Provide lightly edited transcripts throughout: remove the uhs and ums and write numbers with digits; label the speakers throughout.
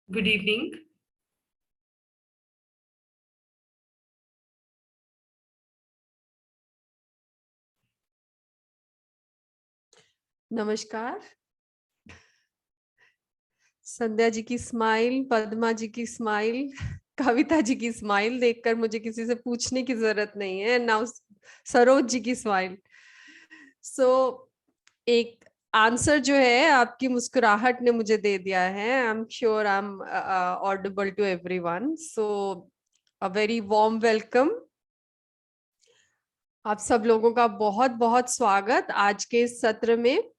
Speaker 1: Good evening.
Speaker 2: नमस्कार। संध्या जी की smile, Padma जी की स्माइल, कविता जी की स्माइल देखकर मुझे किसी से पूछने की जरूरत नहीं है। नाउ सरोज जी की स्माइल। सो एक आंसर जो है आपकी मुस्कुराहट ने मुझे दे दिया है। I am sure I am audible to everyone. So a very warm welcome. आप सब लोगों का बहुत बहुत स्वागत आज के इस सत्र में।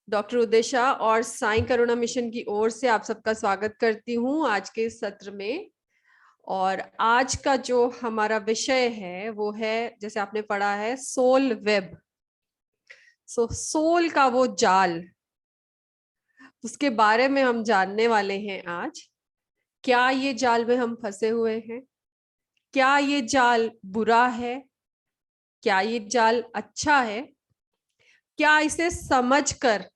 Speaker 2: डॉक्टर उदेशा और साई करुणा मिशन की ओर से आप सबका स्वागत करती हूँ आज के इस सत्र में। और आज का जो हमारा विषय है वो है, जैसे आपने पढ़ा है, सोल वेब। सोल का वो जाल, उसके बारे में हम जानने वाले हैं आज। क्या ये जाल में हम फंसे हुए हैं? क्या ये जाल बुरा है? क्या ये जाल अच्छा है? क्या इसे समझकर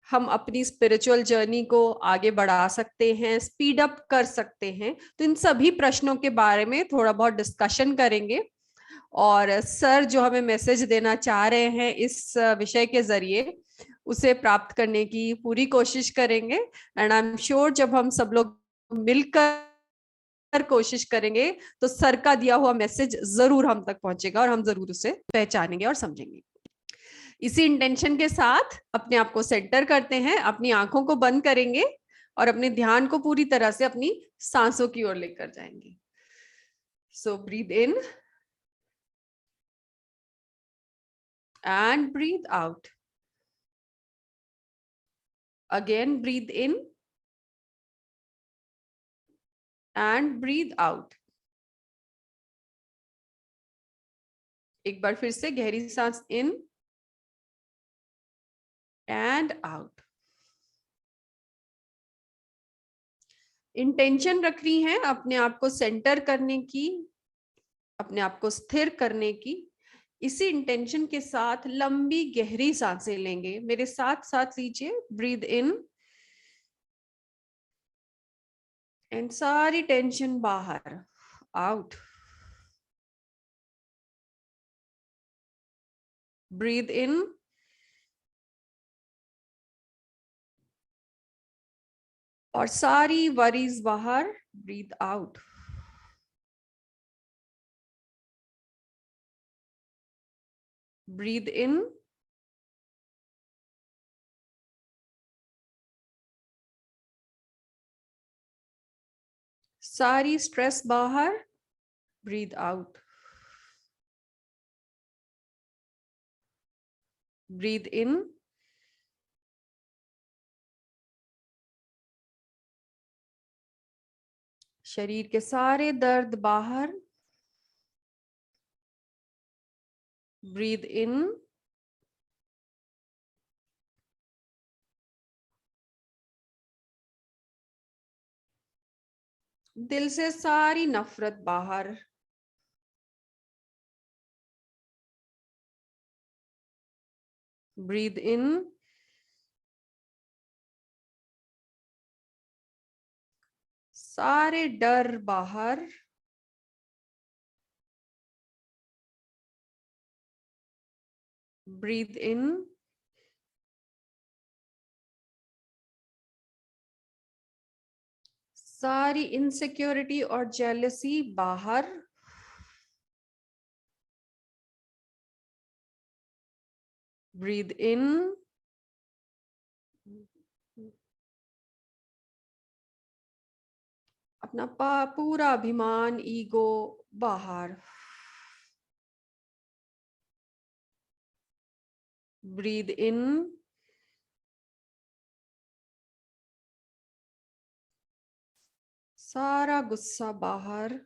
Speaker 2: हम अपनी स्पिरिचुअल जर्नी को आगे बढ़ा सकते हैं, स्पीड अप कर सकते हैं? तो इन सभी प्रश्नों के बारे में थोड़ा बहुत डिस्कशन करेंगे। और सर जो हमें मैसेज देना चाह रहे हैं इस विषय के जरिए, उसे प्राप्त करने की पूरी कोशिश करेंगे। एंड आई एम श्योर जब हम सब लोग मिलकर कोशिश करेंगे तो सर का दिया हुआ मैसेज जरूर हम तक पहुंचेगा और हम जरूर उसे पहचानेंगे और समझेंगे। इसी इंटेंशन के साथ अपने आप को सेंटर करते हैं, अपनी आंखों को बंद करेंगे और अपने ध्यान को पूरी तरह से अपनी सांसों की ओर लेकर जाएंगे। So breathe in and breathe out. Again breathe in and breathe out. एक बार फिर से गहरी सांस इन एंड आउट। इंटेंशन रखनी है अपने आप को सेंटर करने की, अपने आप को स्थिर करने की। इसी इंटेंशन के साथ लंबी गहरी सांसें लेंगे। मेरे साथ साथ लीजिए। ब्रीथ इन एंड सारी टेंशन बाहर, आउट। ब्रीथ इन और सारी वरीज बाहर, ब्रीथ आउट। ब्रीथ इन सारी स्ट्रेस बाहर, ब्रीथ आउट। ब्रीथ इन शरीर के सारे दर्द बाहर, ब्रीथ इन दिल से सारी नफरत बाहर, ब्रीथ इन सारे डर बाहर, ब्रीथ इन सारी इनसिक्योरिटी और जेलसी बाहर, ब्रीथ इन अपना पूरा अभिमान, ईगो बाहर, ब्रीथ इन सारा गुस्सा बाहर,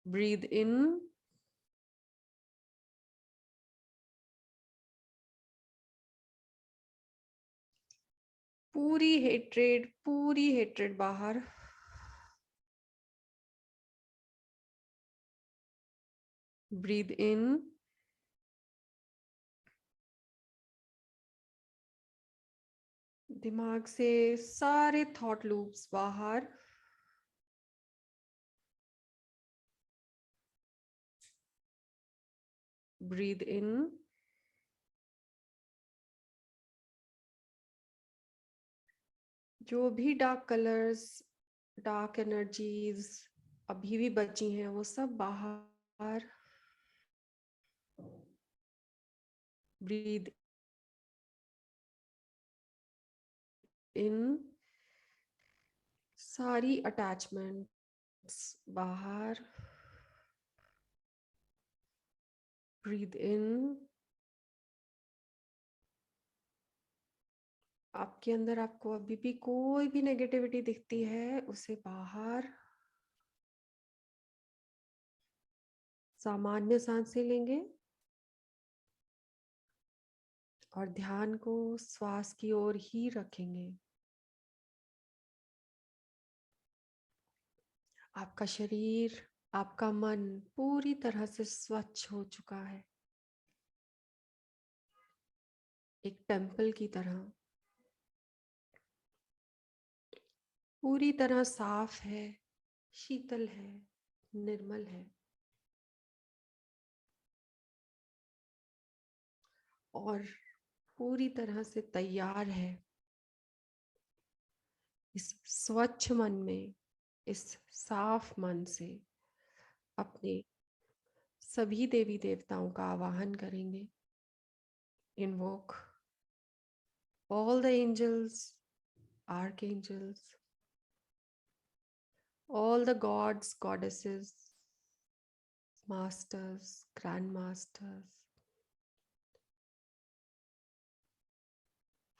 Speaker 2: ब्रीथ इन पूरी हेट्रेड बाहर, ब्रीद इन, दिमाग से सारे थॉट लूप्स बाहर। ब्रीद इन, जो भी डार्क कलर्स, डार्क एनर्जीज अभी भी बची हैं वो सब बाहर। ब्रीद इन, सारी अटैचमेंट्स बाहर। ब्रीद इन, आपके अंदर आपको अभी भी कोई भी नेगेटिविटी दिखती है उसे बाहर। सामान्य सांसें लेंगे और ध्यान को श्वास की ओर ही रखेंगे। आपका शरीर, आपका मन पूरी तरह से स्वच्छ हो चुका है, एक टेम्पल की तरह पूरी तरह साफ है, शीतल है, निर्मल है और पूरी तरह से तैयार है इस स्वच्छ मन में, इस साफ मन से अपने सभी देवी देवताओं का आवाहन करेंगे। Invoke all the angels, archangels, all the gods, goddesses, masters, grandmasters,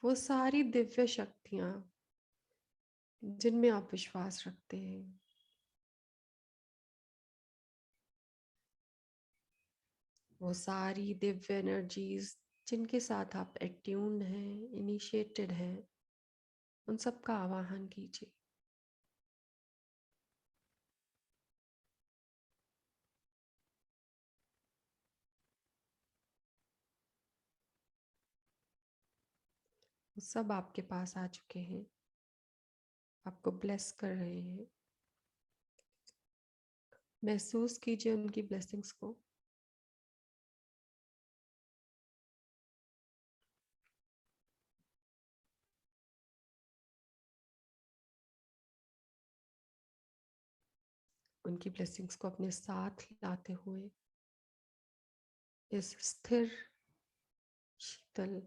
Speaker 2: वो सारी दिव्य शक्तियां जिनमें आप विश्वास रखते हैं, वो सारी दिव्य एनर्जीज जिनके साथ आप एट्यून्ड हैं, इनिशिएटेड हैं, उन सब का आवाहन कीजिए। वो सब आपके पास आ चुके हैं, आपको ब्लेस कर रहे हैं। महसूस कीजिए उनकी ब्लेसिंग्स को। उनकी ब्लेसिंग्स को अपने साथ लाते हुए इस स्थिर, शीतल,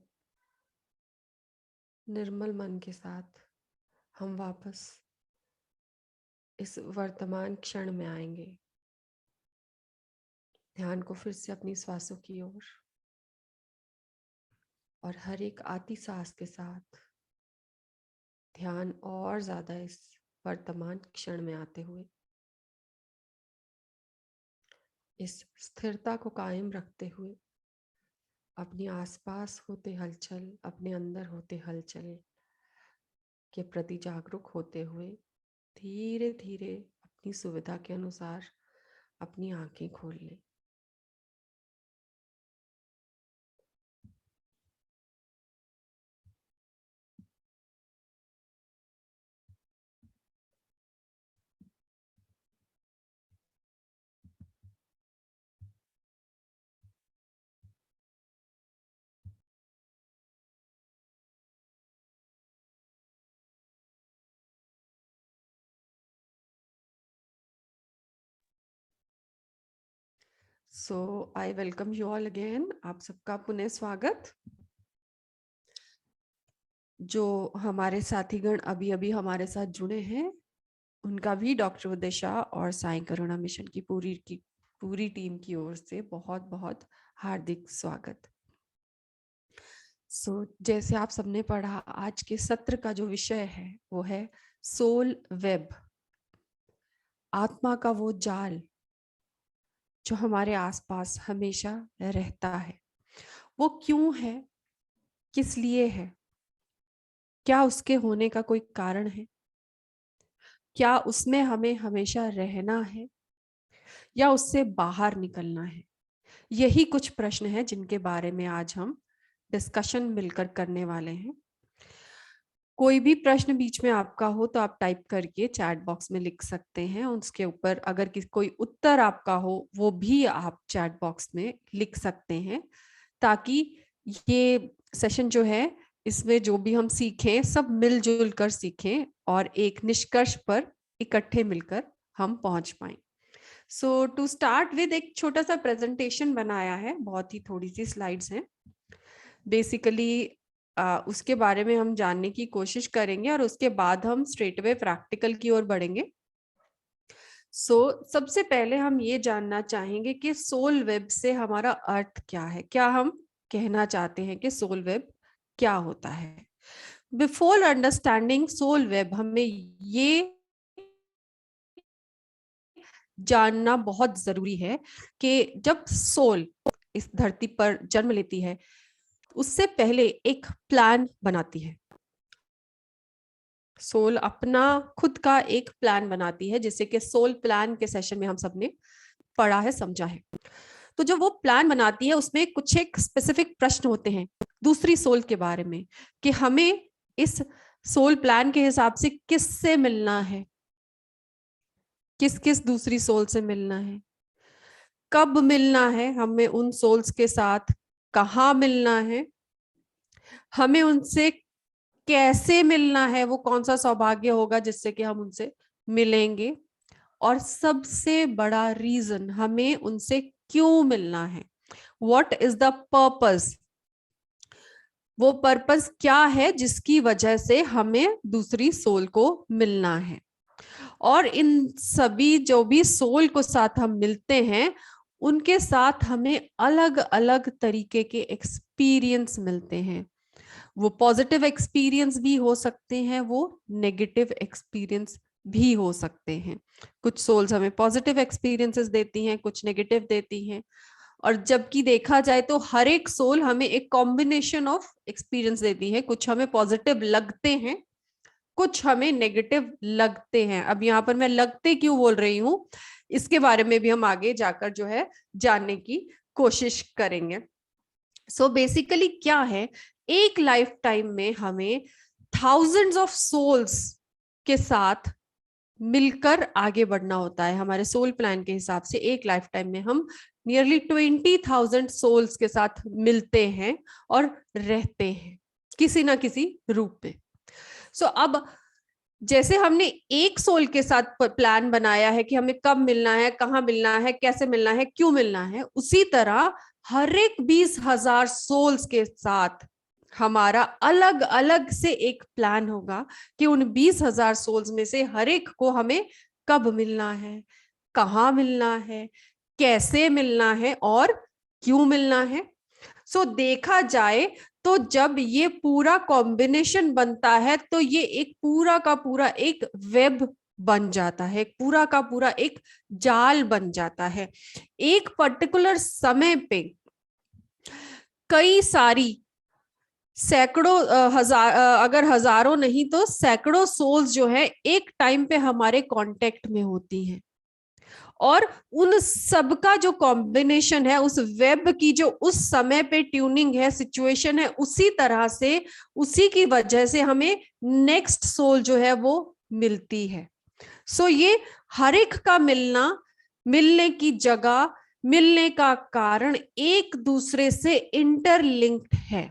Speaker 2: निर्मल मन के साथ हम वापस इस वर्तमान क्षण में आएंगे। ध्यान को फिर से अपनी श्वासों की ओर, और हर एक आती सांस के साथ ध्यान और ज्यादा इस वर्तमान क्षण में आते हुए इस स्थिरता को कायम रखते हुए अपने आसपास होते हलचल, अपने अंदर होते हलचल के प्रति जागरूक होते हुए धीरे धीरे अपनी सुविधा के अनुसार अपनी आंखें खोल लें। So I welcome you all again. आप सबका पुनः स्वागत। जो हमारे साथीगण अभी अभी हमारे साथ जुड़े हैं उनका भी डॉक्टर उदेशा और साई करुणा मिशन की पूरी टीम की ओर से बहुत बहुत हार्दिक स्वागत। जैसे आप सबने पढ़ा, आज के सत्र का जो विषय है वो है सोल वेब, आत्मा का वो जाल जो हमारे आसपास हमेशा रहता है। वो क्यों है, किस लिए है, क्या उसके होने का कोई कारण है, क्या उसमें हमें हमेशा रहना है या उससे बाहर निकलना है। यही कुछ प्रश्न हैं जिनके बारे में आज हम डिस्कशन मिलकर करने वाले हैं। कोई भी प्रश्न बीच में आपका हो तो आप टाइप करके चैट बॉक्स में लिख सकते हैं। उसके ऊपर अगर कोई उत्तर आपका हो वो भी आप चैट बॉक्स में लिख सकते हैं, ताकि ये सेशन जो है इसमें जो भी हम सीखें सब मिलजुल कर सीखें और एक निष्कर्ष पर इकट्ठे मिलकर हम पहुंच पाएं। सो टू स्टार्ट विद एक छोटा सा प्रेजेंटेशन बनाया है, बहुत ही थोड़ी सी स्लाइड्स हैं। बेसिकली उसके बारे में हम जानने की कोशिश करेंगे और उसके बाद हम स्ट्रेट अवे प्रैक्टिकल की ओर बढ़ेंगे। सबसे पहले हम ये जानना चाहेंगे कि सोल वेब से हमारा अर्थ क्या है, क्या हम कहना चाहते हैं कि सोल वेब क्या होता है। बिफोर अंडरस्टैंडिंग सोल वेब हमें ये जानना बहुत जरूरी है कि जब सोल इस धरती पर जन्म लेती है उससे पहले एक प्लान बनाती है। सोल अपना खुद का एक प्लान बनाती है, जिसे कि सोल प्लान के सेशन में हम सबने पढ़ा है, समझा है। तो जब वो प्लान बनाती है उसमें कुछ एक स्पेसिफिक प्रश्न होते हैं दूसरी सोल के बारे में, कि हमें इस सोल प्लान के हिसाब से किससे मिलना है, किस किस दूसरी सोल से मिलना है, कब मिलना है हमें उन सोल्स के साथ, कहाँ मिलना है, हमें उनसे कैसे मिलना है, वो कौन सा सौभाग्य होगा जिससे कि हम उनसे मिलेंगे, और सबसे बड़ा रीजन हमें उनसे क्यों मिलना है, व्हाट इज द पर्पस, वो पर्पस क्या है जिसकी वजह से हमें दूसरी सोल को मिलना है। और इन सभी जो भी सोल को साथ हम मिलते हैं उनके साथ हमें अलग अलग तरीके के एक्सपीरियंस मिलते हैं। वो पॉजिटिव एक्सपीरियंस भी हो सकते हैं, वो नेगेटिव एक्सपीरियंस भी हो सकते हैं। कुछ सोल्स हमें पॉजिटिव एक्सपीरियंसेस देती हैं, कुछ नेगेटिव देती हैं। और जबकि देखा जाए तो हर एक सोल हमें एक कॉम्बिनेशन ऑफ एक्सपीरियंस देती है। कुछ हमें पॉजिटिव लगते हैं, कुछ हमें नेगेटिव लगते हैं। अब यहाँ पर मैं लगते क्यों बोल रही हूँ इसके बारे में भी हम आगे जाकर जो है जानने की कोशिश करेंगे। बेसिकली क्या है, एक लाइफ टाइम में हमें थाउजेंड्स ऑफ सोल्स के साथ मिलकर आगे बढ़ना होता है। हमारे सोल प्लान के हिसाब से एक लाइफ टाइम में हम नियरली 20,000 सोल्स के साथ मिलते हैं और रहते हैं किसी ना किसी रूप में। अब जैसे हमने एक सोल के साथ प्लान बनाया है कि हमें कब मिलना है, कहाँ मिलना है, कैसे मिलना है, क्यों मिलना है, उसी तरह हर एक 20,000 सोल्स के साथ हमारा अलग अलग से एक प्लान होगा कि उन 20,000 सोल्स में से हर एक को हमें कब मिलना है, कहाँ मिलना है, कैसे मिलना है और क्यों मिलना है। देखा जाए तो जब ये पूरा कॉम्बिनेशन बनता है तो ये एक पूरा का पूरा एक वेब बन जाता है, पूरा का पूरा एक जाल बन जाता है। एक पर्टिकुलर समय पे कई सारी सैकड़ों अगर हजारों नहीं तो सैकड़ों सोल्स जो है एक टाइम पे हमारे कांटेक्ट में होती हैं, और उन सबका जो कॉम्बिनेशन है, उस वेब की जो उस समय पे ट्यूनिंग है, सिचुएशन है, उसी तरह से उसी की वजह से हमें नेक्स्ट सोल जो है वो मिलती है। ये हर एक का मिलना, मिलने की जगह, मिलने का कारण एक दूसरे से इंटरलिंक्ड है।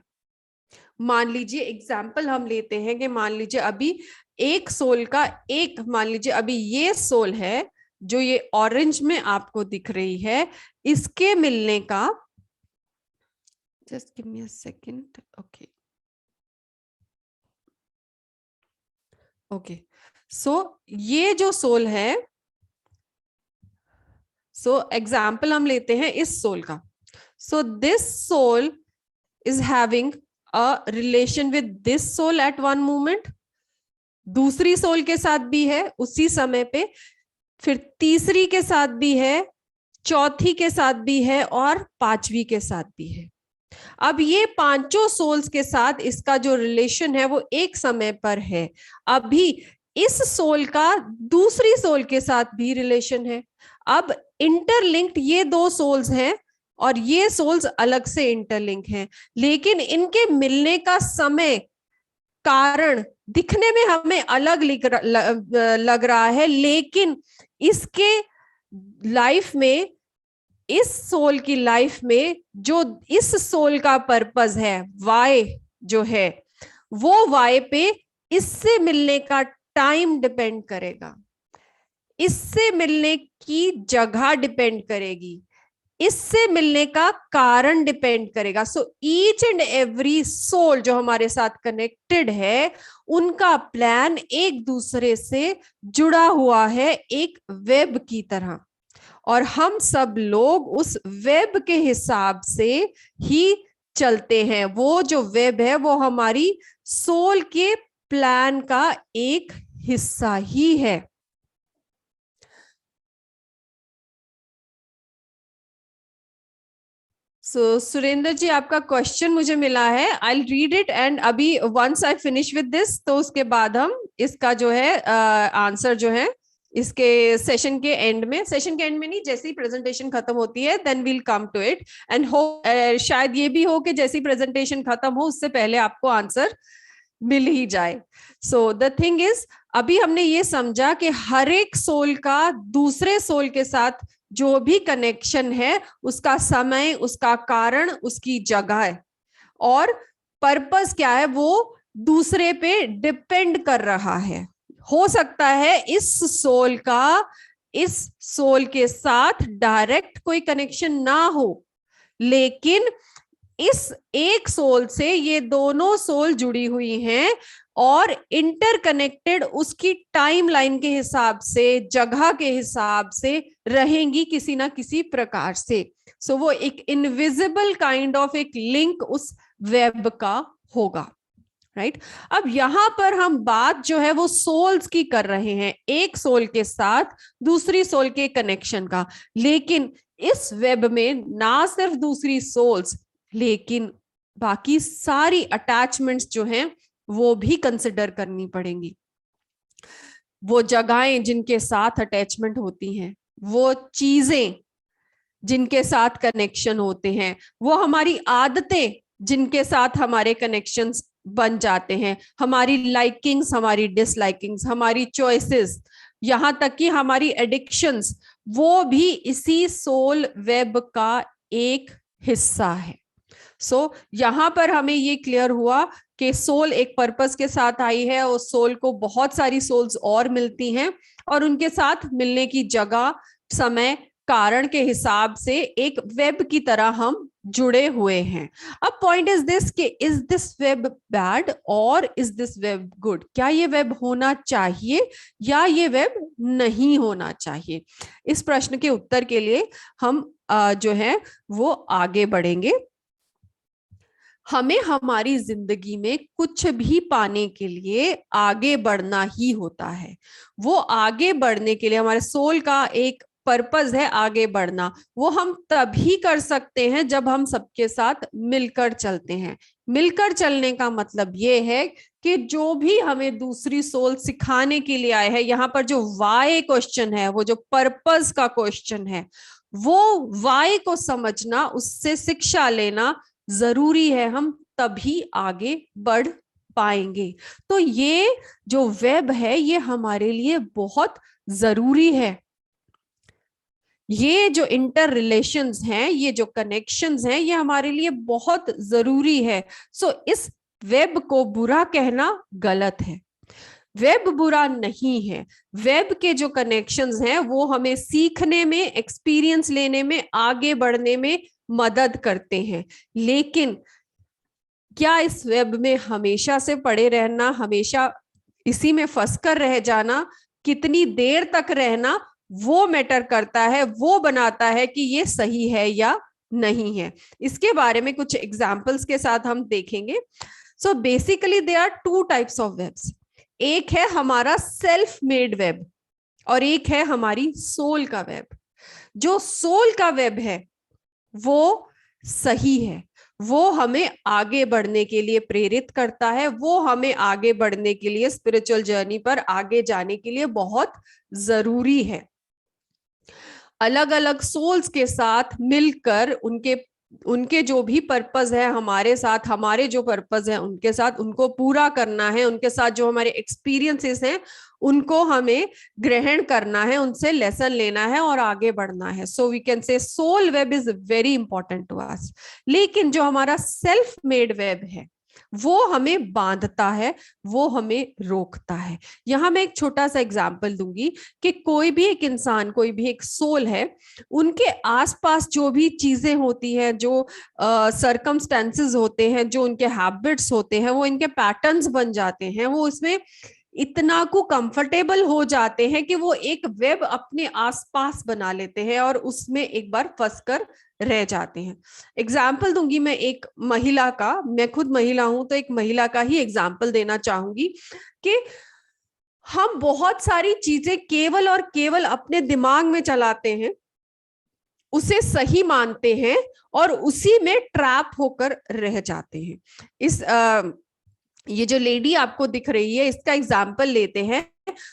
Speaker 2: मान लीजिए एग्जाम्पल हम लेते हैं कि मान लीजिए अभी एक सोल का एक, मान लीजिए अभी ये सोल है जो ये ऑरेंज में आपको दिख रही है, इसके मिलने का, just give me a second, okay okay, ये जो सोल है, एग्जाम्पल हम लेते हैं इस सोल का। This soul is having a relation with this soul at one moment, दूसरी सोल के साथ भी है उसी समय पे, फिर तीसरी के साथ भी है, चौथी के साथ भी है और पांचवी के साथ भी है। अब ये पांचों सोल्स के साथ इसका जो रिलेशन है वो एक समय पर है। अभी इस सोल का दूसरी सोल के साथ भी रिलेशन है। अब इंटरलिंक्ड ये दो सोल्स हैं, और ये सोल्स अलग से इंटरलिंक हैं, लेकिन इनके मिलने का समय कारण दिखने में हमें अलग लग रहा है, लेकिन इसके लाइफ में, इस सोल की लाइफ में जो इस सोल का पर्पस है, वाई जो है, वो वाई पे इससे मिलने का टाइम डिपेंड करेगा, इससे मिलने की जगह डिपेंड करेगी, इससे मिलने का कारण डिपेंड करेगा। So each and every soul जो हमारे साथ कनेक्टेड है, उनका प्लान एक दूसरे से जुड़ा हुआ है, एक वेब की तरह, और हम सब लोग उस वेब के हिसाब से ही चलते हैं। वो जो वेब है वो हमारी सोल के प्लान का एक हिस्सा ही है। सुरेंद्र जी, आपका क्वेश्चन मुझे मिला है, आई रीड इट, एंड अभी once I finish with this, तो उसके बाद हम इसका जो है आंसर जो है इसके सेशन के एंड में, सेशन के एंड में नहीं, जैसे ही प्रेजेंटेशन खत्म होती है then we'll come to it, and हो शायद ये भी हो कि जैसे ही प्रेजेंटेशन खत्म हो उससे पहले आपको आंसर मिल ही जाए। सो द थिंग इज, अभी हमने ये समझा कि हर एक सोल का दूसरे सोल के साथ जो भी कनेक्शन है, उसका समय, उसका कारण, उसकी जगह और पर्पस क्या है, वो दूसरे पे डिपेंड कर रहा है। हो सकता है इस सोल का इस सोल के साथ डायरेक्ट कोई कनेक्शन ना हो, लेकिन इस एक सोल से ये दोनों सोल जुड़ी हुई हैं और इंटरकनेक्टेड उसकी टाइमलाइन के हिसाब से, जगह के हिसाब से रहेंगी किसी ना किसी प्रकार से। सो वो एक इनविजिबल काइंड ऑफ एक लिंक उस वेब का होगा, राइट। अब यहां पर हम बात जो है वो सोल्स की कर रहे हैं, एक सोल के साथ दूसरी सोल के कनेक्शन का, लेकिन इस वेब में ना सिर्फ दूसरी सोल्स, लेकिन बाकी सारी अटैचमेंट्स जो हैं वो भी कंसिडर करनी पड़ेंगी। वो जगहें जिनके साथ अटैचमेंट होती हैं, वो चीजें जिनके साथ कनेक्शन होते हैं, वो हमारी आदतें जिनके साथ हमारे कनेक्शंस बन जाते हैं, हमारी लाइकिंग्स, हमारी डिसलाइकिंग्स, हमारी चॉइसेस, यहां तक कि हमारी एडिक्शंस, वो भी इसी सोल वेब का एक हिस्सा है। यहां पर हमें ये क्लियर हुआ कि सोल एक पर्पस के साथ आई है और सोल को बहुत सारी सोल्स और मिलती हैं, और उनके साथ मिलने की जगह, समय, कारण के हिसाब से एक वेब की तरह हम जुड़े हुए हैं। अब पॉइंट इज दिस कि इज दिस वेब बैड और इज दिस वेब गुड? क्या ये वेब होना चाहिए या ये वेब नहीं होना चाहिए? इस प्रश्न के उत्तर के लिए हम जो है वो आगे बढ़ेंगे। हमें हमारी जिंदगी में कुछ भी पाने के लिए आगे बढ़ना ही होता है। वो आगे बढ़ने के लिए हमारे सोल का एक पर्पस है आगे बढ़ना, वो हम तभी कर सकते हैं जब हम सबके साथ मिलकर चलते हैं। मिलकर चलने का मतलब ये है कि जो भी हमें दूसरी सोल सिखाने के लिए आए हैं, यहाँ पर जो वाई क्वेश्चन है, वो जो पर्पस का क्वेश्चन है, वो वाई को समझना, उससे शिक्षा लेना जरूरी है, हम तभी आगे बढ़ पाएंगे। तो ये जो वेब है ये हमारे लिए बहुत जरूरी है। ये जो इंटर रिलेशंस हैं, ये जो कनेक्शंस हैं, ये हमारे लिए बहुत जरूरी है। इस वेब को बुरा कहना गलत है। वेब बुरा नहीं है। वेब के जो कनेक्शंस हैं वो हमें सीखने में, एक्सपीरियंस लेने में, आगे बढ़ने में मदद करते हैं। लेकिन क्या इस वेब में हमेशा से पड़े रहना, हमेशा इसी में फंसकर रह जाना, कितनी देर तक रहना, वो मैटर करता है, वो बनाता है कि ये सही है या नहीं है। इसके बारे में कुछ एग्जाम्पल्स के साथ हम देखेंगे। So basically there are two types of webs. एक है हमारा सेल्फ मेड वेब और एक है हमारी सोल का वेब। जो सोल का वेब है वो सही है, वो हमें आगे बढ़ने के लिए प्रेरित करता है, वो हमें आगे बढ़ने के लिए, स्पिरिचुअल जर्नी पर आगे जाने के लिए बहुत जरूरी है। अलग अलग सोल्स के साथ मिलकर उनके उनके जो भी पर्पस है हमारे साथ, हमारे जो पर्पस है उनके साथ, उनको पूरा करना है, उनके साथ जो हमारे एक्सपीरियंसेस हैं उनको हमें ग्रहण करना है, उनसे लेसन लेना है और आगे बढ़ना है. So we can say soul web is very important to us. लेकिन जो हमारा सेल्फ मेड वेब है वो हमें बांधता है, वो हमें रोकता है. यहां मैं एक छोटा सा एग्जांपल दूंगी कि कोई भी एक इंसान, कोई भी एक सोल है, उनके आसपास जो भी चीजें होती हैं, जो सरकमस्टेंसेस होते हैं, जो उनके हैबिट्स होते हैं, वो इनके पैटर्न्स बन जाते हैं. वो इसमें इतना को कंफर्टेबल हो जाते हैं कि वो एक वेब अपने आसपास बना लेते हैं और उसमें एक बार फंस कर रह जाते हैं. एग्जाम्पल दूंगी मैं एक महिला का. मैं खुद महिला हूं तो एक महिला का ही एग्जाम्पल देना चाहूंगी कि हम बहुत सारी चीजें केवल और केवल अपने दिमाग में चलाते हैं, उसे सही मानते हैं और उसी में ट्रैप होकर रह जाते हैं. इस ये जो लेडी आपको दिख रही है इसका एग्जाम्पल लेते हैं.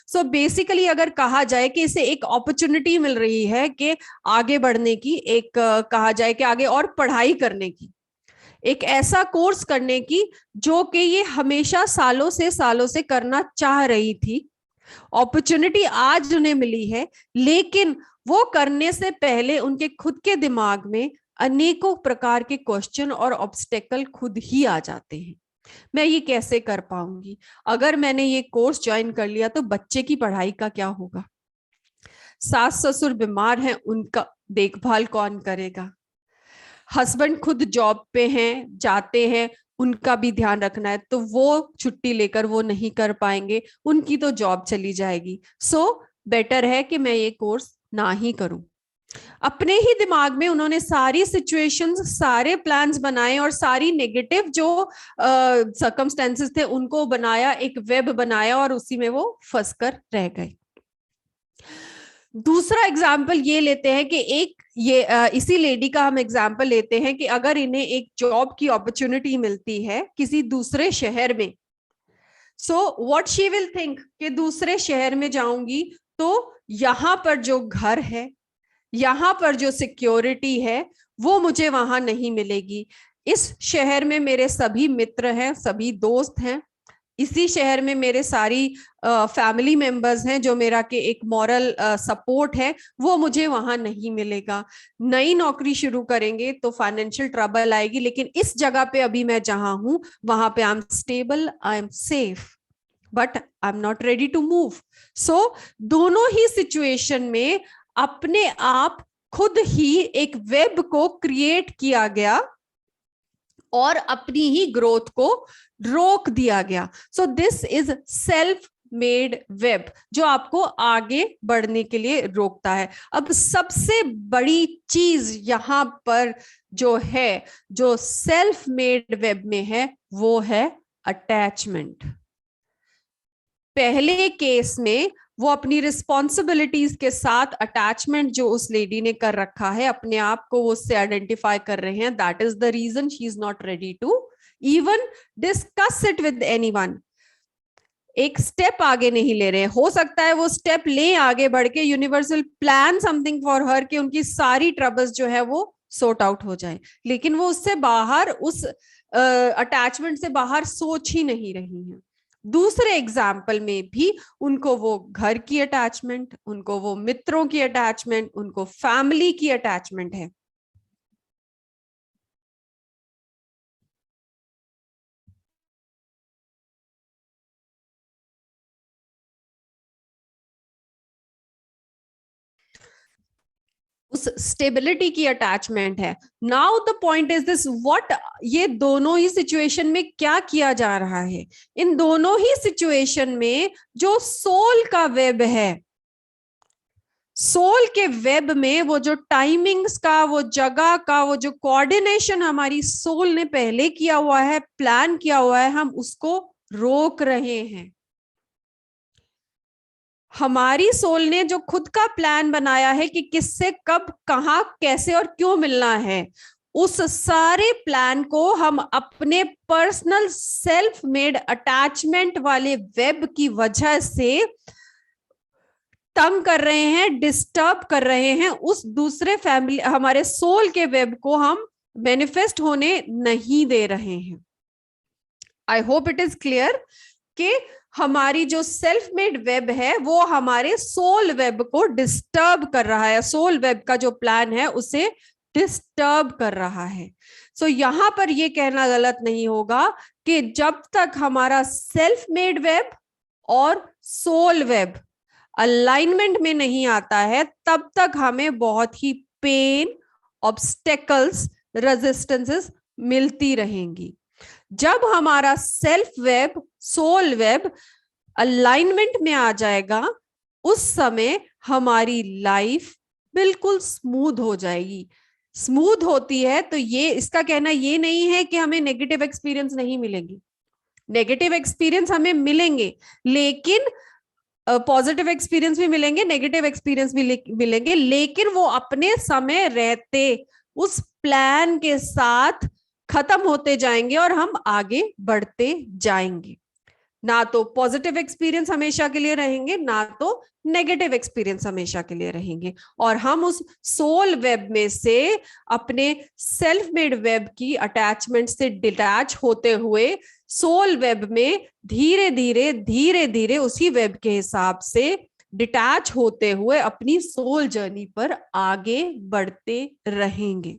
Speaker 2: सो बेसिकली अगर कहा जाए कि इसे एक अपॉर्चुनिटी मिल रही है कि आगे बढ़ने की, एक कहा जाए कि आगे और पढ़ाई करने की, एक ऐसा कोर्स करने की जो कि ये हमेशा सालों से करना चाह रही थी. अपॉर्चुनिटी आज उन्हें मिली है, लेकिन वो करने से पहले उनके खुद के दिमाग में अनेकों प्रकार के क्वेश्चन और ऑब्स्टेकल खुद ही आ जाते हैं. मैं ये कैसे कर पाऊंगी? अगर मैंने ये कोर्स ज्वाइन कर लिया तो बच्चे की पढ़ाई का क्या होगा? सास ससुर बीमार हैं, उनका देखभाल कौन करेगा? हस्बैंड खुद जॉब पे हैं, जाते हैं, उनका भी ध्यान रखना है, तो वो छुट्टी लेकर वो नहीं कर पाएंगे, उनकी तो जॉब चली जाएगी. सो बेटर है कि मैं ये कोर्स ना ही करूं. अपने ही दिमाग में उन्होंने सारी सिचुएशंस, सारे प्लान्स बनाए और सारी नेगेटिव जो सर्कमस्टेंसेस थे उनको बनाया, एक वेब बनाया और उसी में वो फंस कर रह गए. दूसरा एग्जाम्पल ये लेते हैं कि एक ये इसी लेडी का हम एग्जाम्पल लेते हैं कि अगर इन्हें एक जॉब की अपॉर्चुनिटी मिलती है किसी दूसरे शहर में, so what she will think कि दूसरे शहर में जाऊंगी तो यहां पर जो घर है, यहां पर जो सिक्योरिटी है वो मुझे वहां नहीं मिलेगी. इस शहर में मेरे सभी मित्र हैं, सभी दोस्त हैं, इसी शहर में मेरे सारी फैमिली मेंबर्स हैं जो मेरा के एक मॉरल सपोर्ट है, वो मुझे वहां नहीं मिलेगा. नई नौकरी शुरू करेंगे तो फाइनेंशियल ट्रबल आएगी, लेकिन इस जगह पे अभी मैं जहां हूं वहां पे I am stable, I am safe, but I am not ready to move. So दोनों ही सिचुएशन में अपने आप खुद ही एक वेब को क्रिएट किया गया और अपनी ही ग्रोथ को रोक दिया गया. So this is self made web जो आपको आगे बढ़ने के लिए रोकता है. अब सबसे बड़ी चीज यहां पर जो है, जो सेल्फ मेड वेब में है, वो है अटैचमेंट. पहले केस में वो अपनी रिस्पॉन्सिबिलिटीज के साथ अटैचमेंट जो उस लेडी ने कर रखा है, अपने आप को वो उससे आइडेंटिफाई कर रहे हैं. That is the reason she is not ready to even discuss it with anyone. एक स्टेप आगे नहीं ले रहे. हो सकता है वो स्टेप ले आगे बढ़ के universal plan something for her कि उनकी सारी ट्रबल्स जो है वो सॉर्ट आउट हो जाए, लेकिन वो उससे बाहर, उस अटैचमेंट से बाहर सोच ही नहीं रही हैं. दूसरे एग्जाम्पल में भी उनको वो घर की अटैचमेंट, उनको वो मित्रों की अटैचमेंट, उनको फैमिली की अटैचमेंट है. उस स्टेबिलिटी की अटैचमेंट है. Now the point is this, what, ये दोनों ही सिचुएशन में क्या किया जा रहा है? इन दोनों ही सिचुएशन में जो सोल का वेब है, सोल के वेब में वो जो टाइमिंग्स का, वो जगह का, वो जो कोऑर्डिनेशन हमारी सोल ने पहले किया हुआ है, प्लान किया हुआ है, हम उसको रोक रहे हैं. हमारी सोल ने जो खुद का प्लान बनाया है कि किससे कब कहां कैसे और क्यों मिलना है, उस सारे प्लान को हम अपने पर्सनल सेल्फ मेड अटैचमेंट वाले वेब की वजह से तंग कर रहे हैं, डिस्टर्ब कर रहे हैं, उस दूसरे फैमिली हमारे सोल के वेब को हम मैनिफेस्ट होने नहीं दे रहे हैं। I hope it is clear कि हमारी जो सेल्फ मेड वेब है वो हमारे सोल वेब को डिस्टर्ब कर रहा है, सोल वेब का जो प्लान है उसे डिस्टर्ब कर रहा है। सो यहां पर यह कहना गलत नहीं होगा कि जब तक हमारा सेल्फ मेड वेब और सोल वेब अलाइनमेंट में नहीं आता है तब तक हमें बहुत ही पेन, ऑब्स्टेकल्स, रेजिस्टेंसेस मिलती रहेंगी। जब हमारा self web, soul web alignment में आ जाएगा उस समय हमारी लाइफ बिल्कुल स्मूथ हो जाएगी। स्मूथ होती है तो ये इसका कहना ये नहीं है कि हमें नेगेटिव एक्सपीरियंस नहीं मिलेंगी, नेगेटिव एक्सपीरियंस हमें मिलेंगे, लेकिन पॉजिटिव एक्सपीरियंस भी मिलेंगे, नेगेटिव एक्सपीरियंस भी मिलेंगे, लेकिन वो अपने समय रहते उस प्लान के साथ खत्म होते जाएंगे और हम आगे बढ़ते जाएंगे। ना तो पॉजिटिव एक्सपीरियंस हमेशा के लिए रहेंगे, ना तो नेगेटिव एक्सपीरियंस हमेशा के लिए रहेंगे, और हम उस सोल वेब में से अपने सेल्फ मेड वेब की अटैचमेंट से डिटैच होते हुए सोल वेब में धीरे धीरे उसी वेब के हिसाब से डिटैच होते हुए अपनी सोल जर्नी पर आगे बढ़ते रहेंगे।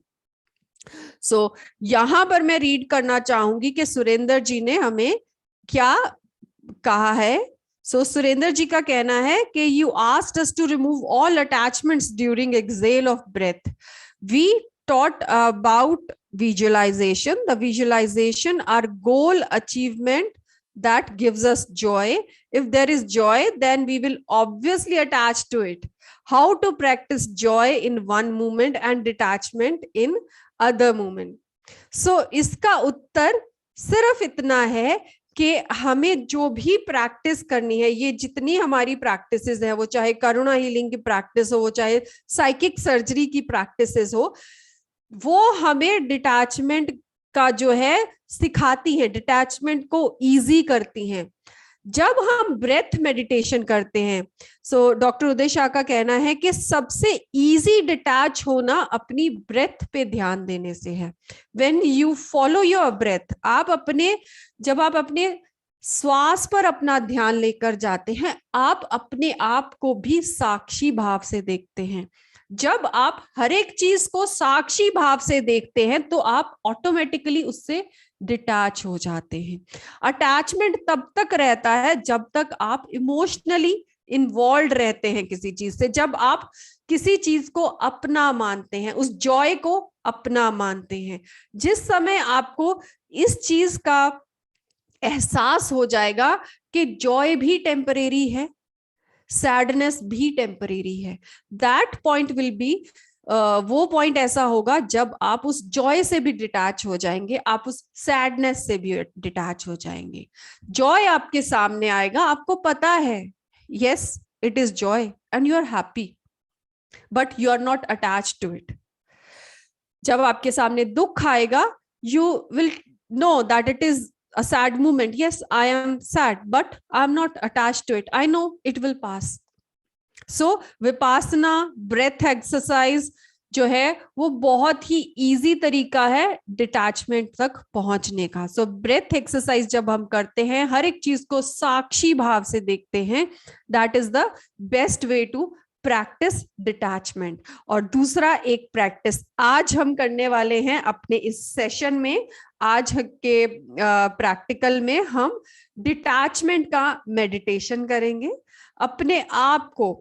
Speaker 2: सो यहां पर मैं रीड करना चाहूंगी कि सुरेंद्र जी ने हमें क्या कहा है। सो सुरेंद्र जी का कहना है कि you asked us to remove all attachments during exhale of breath. We taught about visualization. The visualization are goal achievement that gives us joy. If there is joy, then we will obviously attach to it. How to practice joy in one moment and detachment in other moment. So इसका उत्तर सिर्फ इतना है कि हमें जो भी practice करनी है, ये जितनी हमारी प्रैक्टिसेस है, वो चाहे करुणा हीलिंग की प्रैक्टिस हो, वो चाहे साइकिक सर्जरी की प्रैक्टिसेस हो, वो हमें डिटैचमेंट का जो है सिखाती है, डिटैचमेंट को इजी करती हैं। जब हम ब्रेथ मेडिटेशन करते हैं, सो डॉक्टर उदय शाह का कहना है कि सबसे इजी डिटैच होना अपनी ब्रेथ पे ध्यान देने से है। When you follow your breath, जब आप अपने श्वास पर अपना ध्यान लेकर जाते हैं, आप अपने आप को भी साक्षी भाव से देखते हैं। जब आप हर एक चीज को साक्षी भाव से देखते हैं तो आप ऑटोमेटिकली उससे डिटैच हो जाते हैं। अटैचमेंट तब तक रहता है जब तक आप इमोशनली इन्वॉल्व रहते हैं किसी चीज से, जब आप किसी चीज को अपना मानते हैं, उस जॉय को अपना मानते हैं। जिस समय आपको इस चीज का एहसास हो जाएगा कि जॉय भी टेम्परेरी है, सैडनेस भी टेम्परेरी है, दैट पॉइंट विल बी वो पॉइंट ऐसा होगा जब आप उस जॉय से भी डिटैच हो जाएंगे, आप उस सैडनेस से भी डिटैच हो जाएंगे। जॉय आपके सामने आएगा, आपको पता है yes it is joy and you are happy, but you are not attached to it. जब आपके सामने दुख आएगा, you will know that it is a sad moment. Yes, I am sad, but I am not attached to it. I know it will pass. So vipassana, breath exercise जो है वो बहुत ही easy तरीका है डिटैचमेंट तक पहुंचने का। सो breath exercise जब हम करते हैं, हर एक चीज को साक्षी भाव से देखते हैं, that is the best way to practice detachment. और दूसरा एक प्रैक्टिस आज हम करने वाले हैं अपने इस सेशन में, आज के प्रैक्टिकल में हम डिटैचमेंट का मेडिटेशन करेंगे। अपने आप को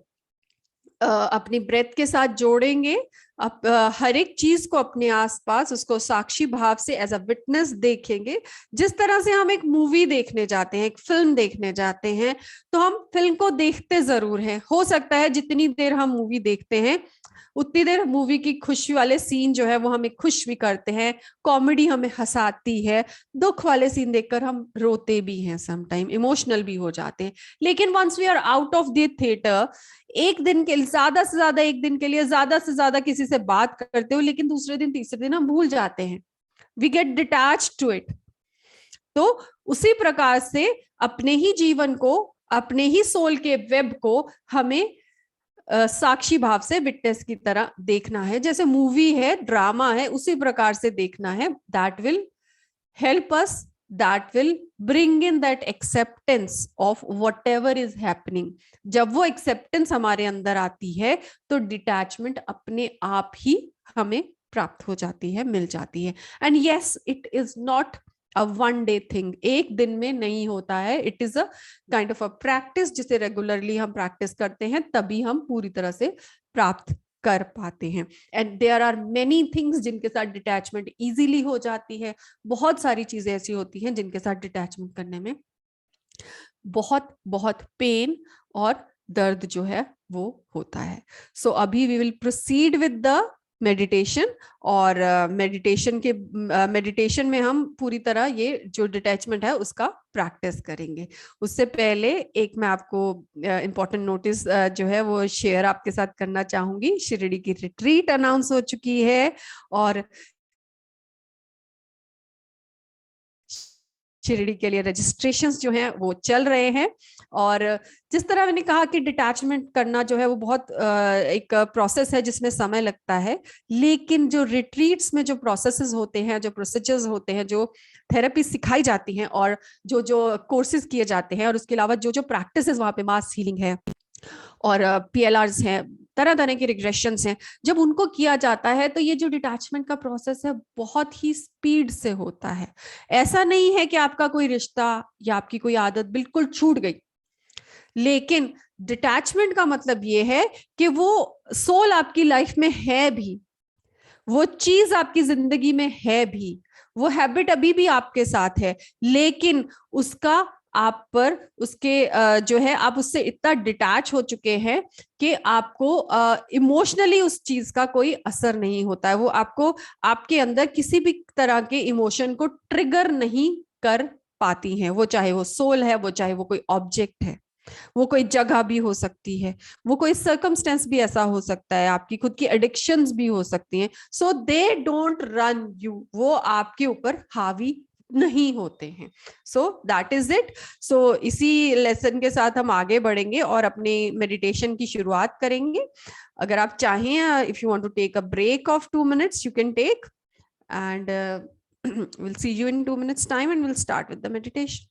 Speaker 2: अपनी ब्रेथ के साथ जोड़ेंगे, हर एक चीज को अपने आसपास उसको साक्षी भाव से एज अ विटनेस देखेंगे। जिस तरह से हम एक मूवी देखने जाते हैं, एक फिल्म देखने जाते हैं, तो हम फिल्म को देखते जरूर हैं। हो सकता है जितनी देर हम मूवी देखते हैं उतनी देर मूवी की खुशी वाले सीन जो है वो हमें खुश भी करते हैं, कॉमेडी हमें हंसाती है, दुख वाले सीन देखकर हम रोते भी हैं, समटाइम इमोशनल भी हो जाते हैं। लेकिन once we are out of the theatre, एक दिन के ज्यादा से ज्यादा एक दिन के लिए ज्यादा से ज्यादा किसी से बात करते हो, लेकिन दूसरे दिन तीसरे दिन हम भूल जाते हैं, we get detached to it. तो उसी प्रकार से अपने ही जीवन को, अपने ही सोल के वेब को हमें साक्षी भाव से, विटनेस की तरह देखना है, जैसे मूवी है, ड्रामा है, उसी प्रकार से देखना है. That will help us, that will bring in that acceptance of what ever is happening. जब वो एक्सेप्टेंस हमारे अंदर आती है तो डिटैचमेंट अपने आप ही हमें प्राप्त हो जाती है, मिल जाती है. And yes, it is not a one day thing, एक दिन में नहीं होता है. It is a kind of a practice, जिसे रेगुलरली हम प्रैक्टिस करते हैं तभी हम पूरी तरह से प्राप्त कर पाते हैं. And there are many things जिनके साथ डिटैचमेंट इजीली हो जाती है. बहुत सारी चीजें ऐसी होती हैं जिनके साथ डिटैचमेंट करने में बहुत बहुत पेन और दर्द जो है वो होता है. सो अभी we will proceed with the meditation. और मेडिटेशन में हम पूरी तरह ये जो डिटैचमेंट है उसका प्रैक्टिस करेंगे. उससे पहले एक मैं आपको इम्पोर्टेंट नोटिस जो है वो शेयर आपके साथ करना चाहूंगी. शिरडी की रिट्रीट अनाउंस हो चुकी है और शिरडी के लिए रजिस्ट्रेशंस जो हैं वो चल रहे हैं. और जिस तरह मैंने कहा कि डिटैचमेंट करना जो है वो बहुत एक प्रोसेस है जिसमें समय लगता है. लेकिन जो रिट्रीट्स में जो प्रोसेसेस होते हैं, जो प्रोसीजर्स होते हैं, जो थेरेपी सिखाई जाती हैं और जो जो कोर्सेज किए जाते हैं और उसके अलावा जो जो प्रैक्टिस वहां पे मास हीलिंग है और पीएलआरस हैं, तरह तरह के रिग्रेशंस हैं, जब उनको किया जाता है तो ये जो डिटैचमेंट का प्रोसेस है बहुत ही स्पीड से होता है. ऐसा नहीं है कि आपका कोई रिश्ता या आपकी कोई आदत बिल्कुल छूट गई. लेकिन डिटैचमेंट का मतलब ये है कि वो सोल आपकी लाइफ में है भी, वो चीज आपकी जिंदगी में है भी, वो हैबिट अभी भी आपके साथ है, लेकिन उसका आप पर उसके जो है आप उससे इतना डिटैच हो चुके हैं कि आपको इमोशनली उस चीज का कोई असर नहीं होता है. वो आपको आपके अंदर किसी भी तरह के इमोशन को ट्रिगर नहीं कर पाती हैं. वो चाहे वो सोल है, वो चाहे वो कोई ऑब्जेक्ट है, वो कोई जगह भी हो सकती है, वो कोई सर्कमस्टेंस भी ऐसा हो सकता है, आपकी खुद की एडिक्शंस भी हो सकती हैं. So they don't run you, वो आपके ऊपर हावी नहीं होते हैं. So that is it. So इसी लेसन के साथ हम आगे बढ़ेंगे और अपने मेडिटेशन की शुरुआत करेंगे. अगर आप चाहें, if you want to take a break of 2 minutes, you can take. And we'll see you in 2 minutes time and we'll start with the meditation.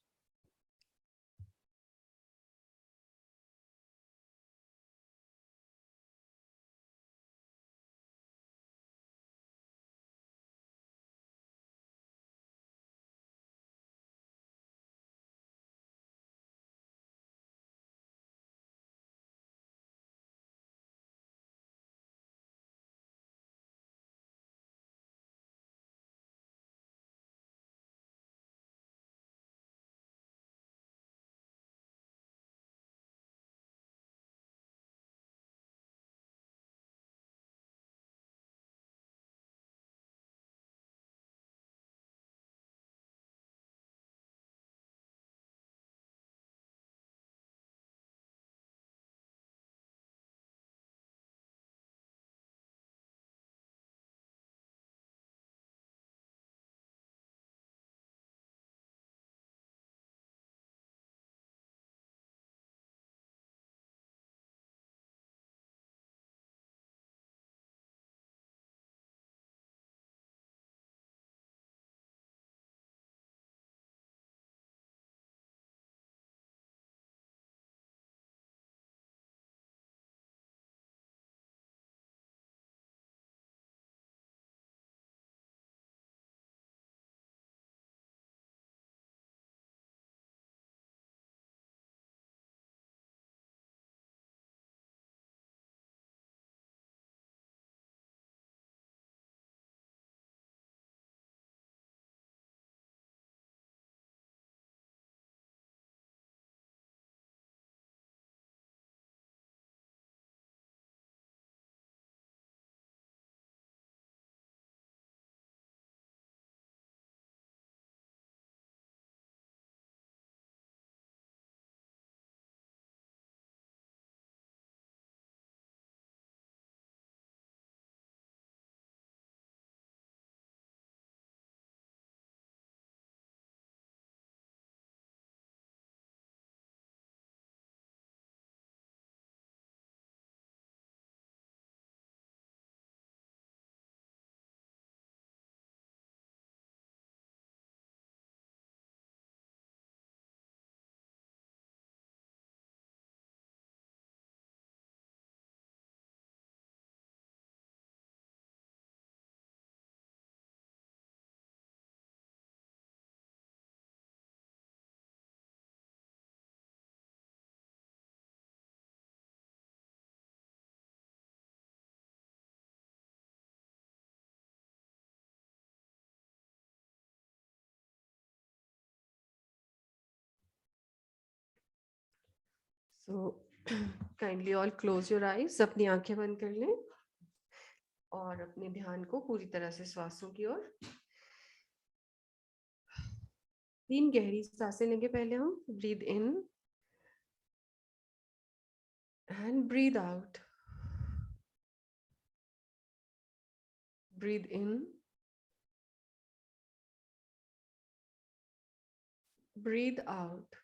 Speaker 2: तो kindly all close your eyes, अपनी आंखें बंद कर लें और अपने ध्यान को पूरी तरह से श्वासों की ओर। 3 गहरी सांसें लेंगे पहले हम। Breathe in and breathe out. Breathe in, breathe out.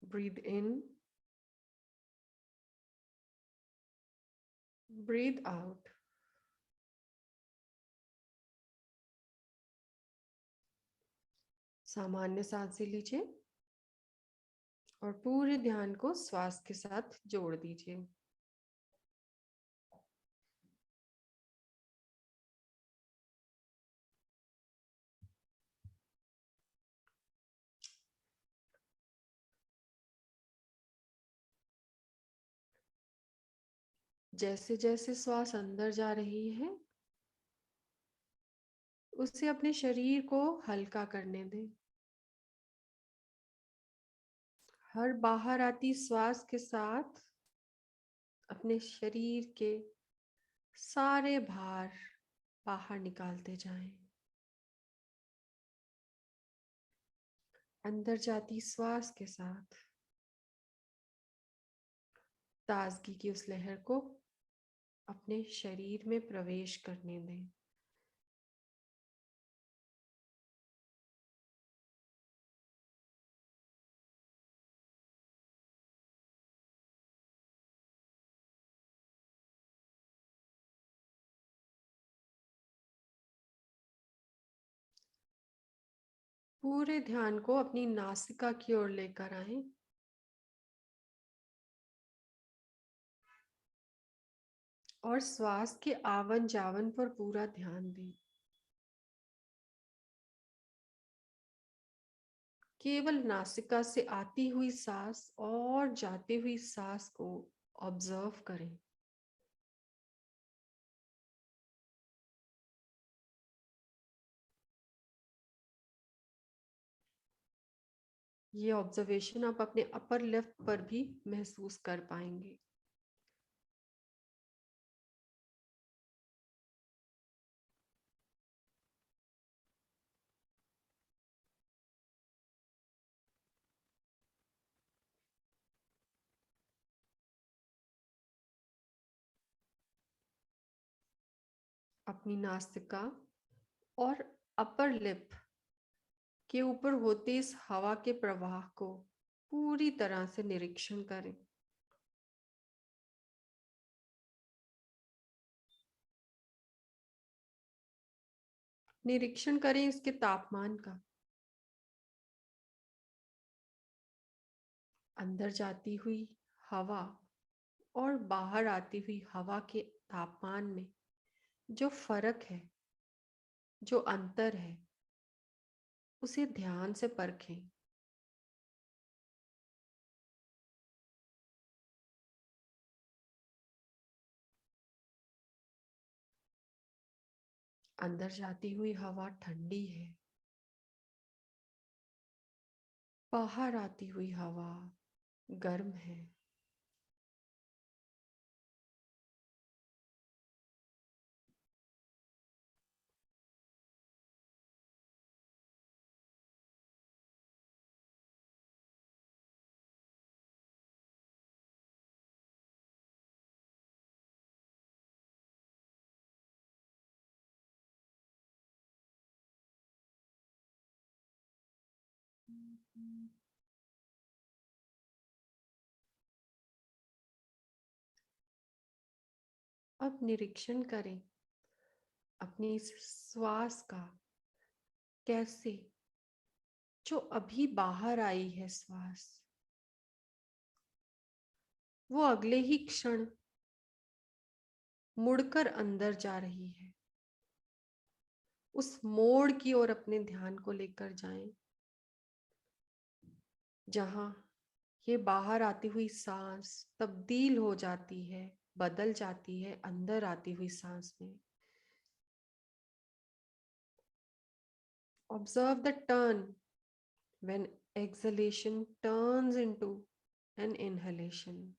Speaker 2: Breathe in, breathe out. सामान्य सांसें लीजिए और पूरे ध्यान को श्वास के साथ जोड़ दीजिए। जैसे जैसे श्वास अंदर जा रही है, उससे अपने शरीर को हल्का करने दें। हर बाहर आती श्वास के साथ अपने शरीर के सारे भार बाहर निकालते जाएं। अंदर जाती श्वास के साथ ताजगी की उस लहर को अपने शरीर में प्रवेश करने दें। पूरे ध्यान को अपनी नासिका की ओर लेकर आएं। और श्वास के आवन जावन पर पूरा ध्यान दें। केवल नासिका से आती हुई सांस और जाती हुई सांस को ऑब्जर्व करें। ये ऑब्जर्वेशन आप अपने अपर लिप पर भी महसूस कर पाएंगे। अपनी नासिका और अपर लिप के ऊपर होते इस हवा के प्रवाह को पूरी तरह से निरीक्षण करें। निरीक्षण करें इसके तापमान का। अंदर जाती हुई हवा और बाहर आती हुई हवा के तापमान में जो फर्क है, जो अंतर है, उसे ध्यान से परखें। अंदर जाती हुई हवा ठंडी है, बाहर आती हुई हवा गर्म है। अब निरीक्षण करें अपनी इस श्वास का, कैसे जो अभी बाहर आई है श्वास, वो अगले ही क्षण मुड़कर अंदर जा रही है। उस मोड़ की ओर अपने ध्यान को लेकर जाएं, जहां ये बाहर आती हुई सांस तब्दील हो जाती है, बदल जाती है अंदर आती हुई सांस में। Observe the turn when exhalation turns into an inhalation.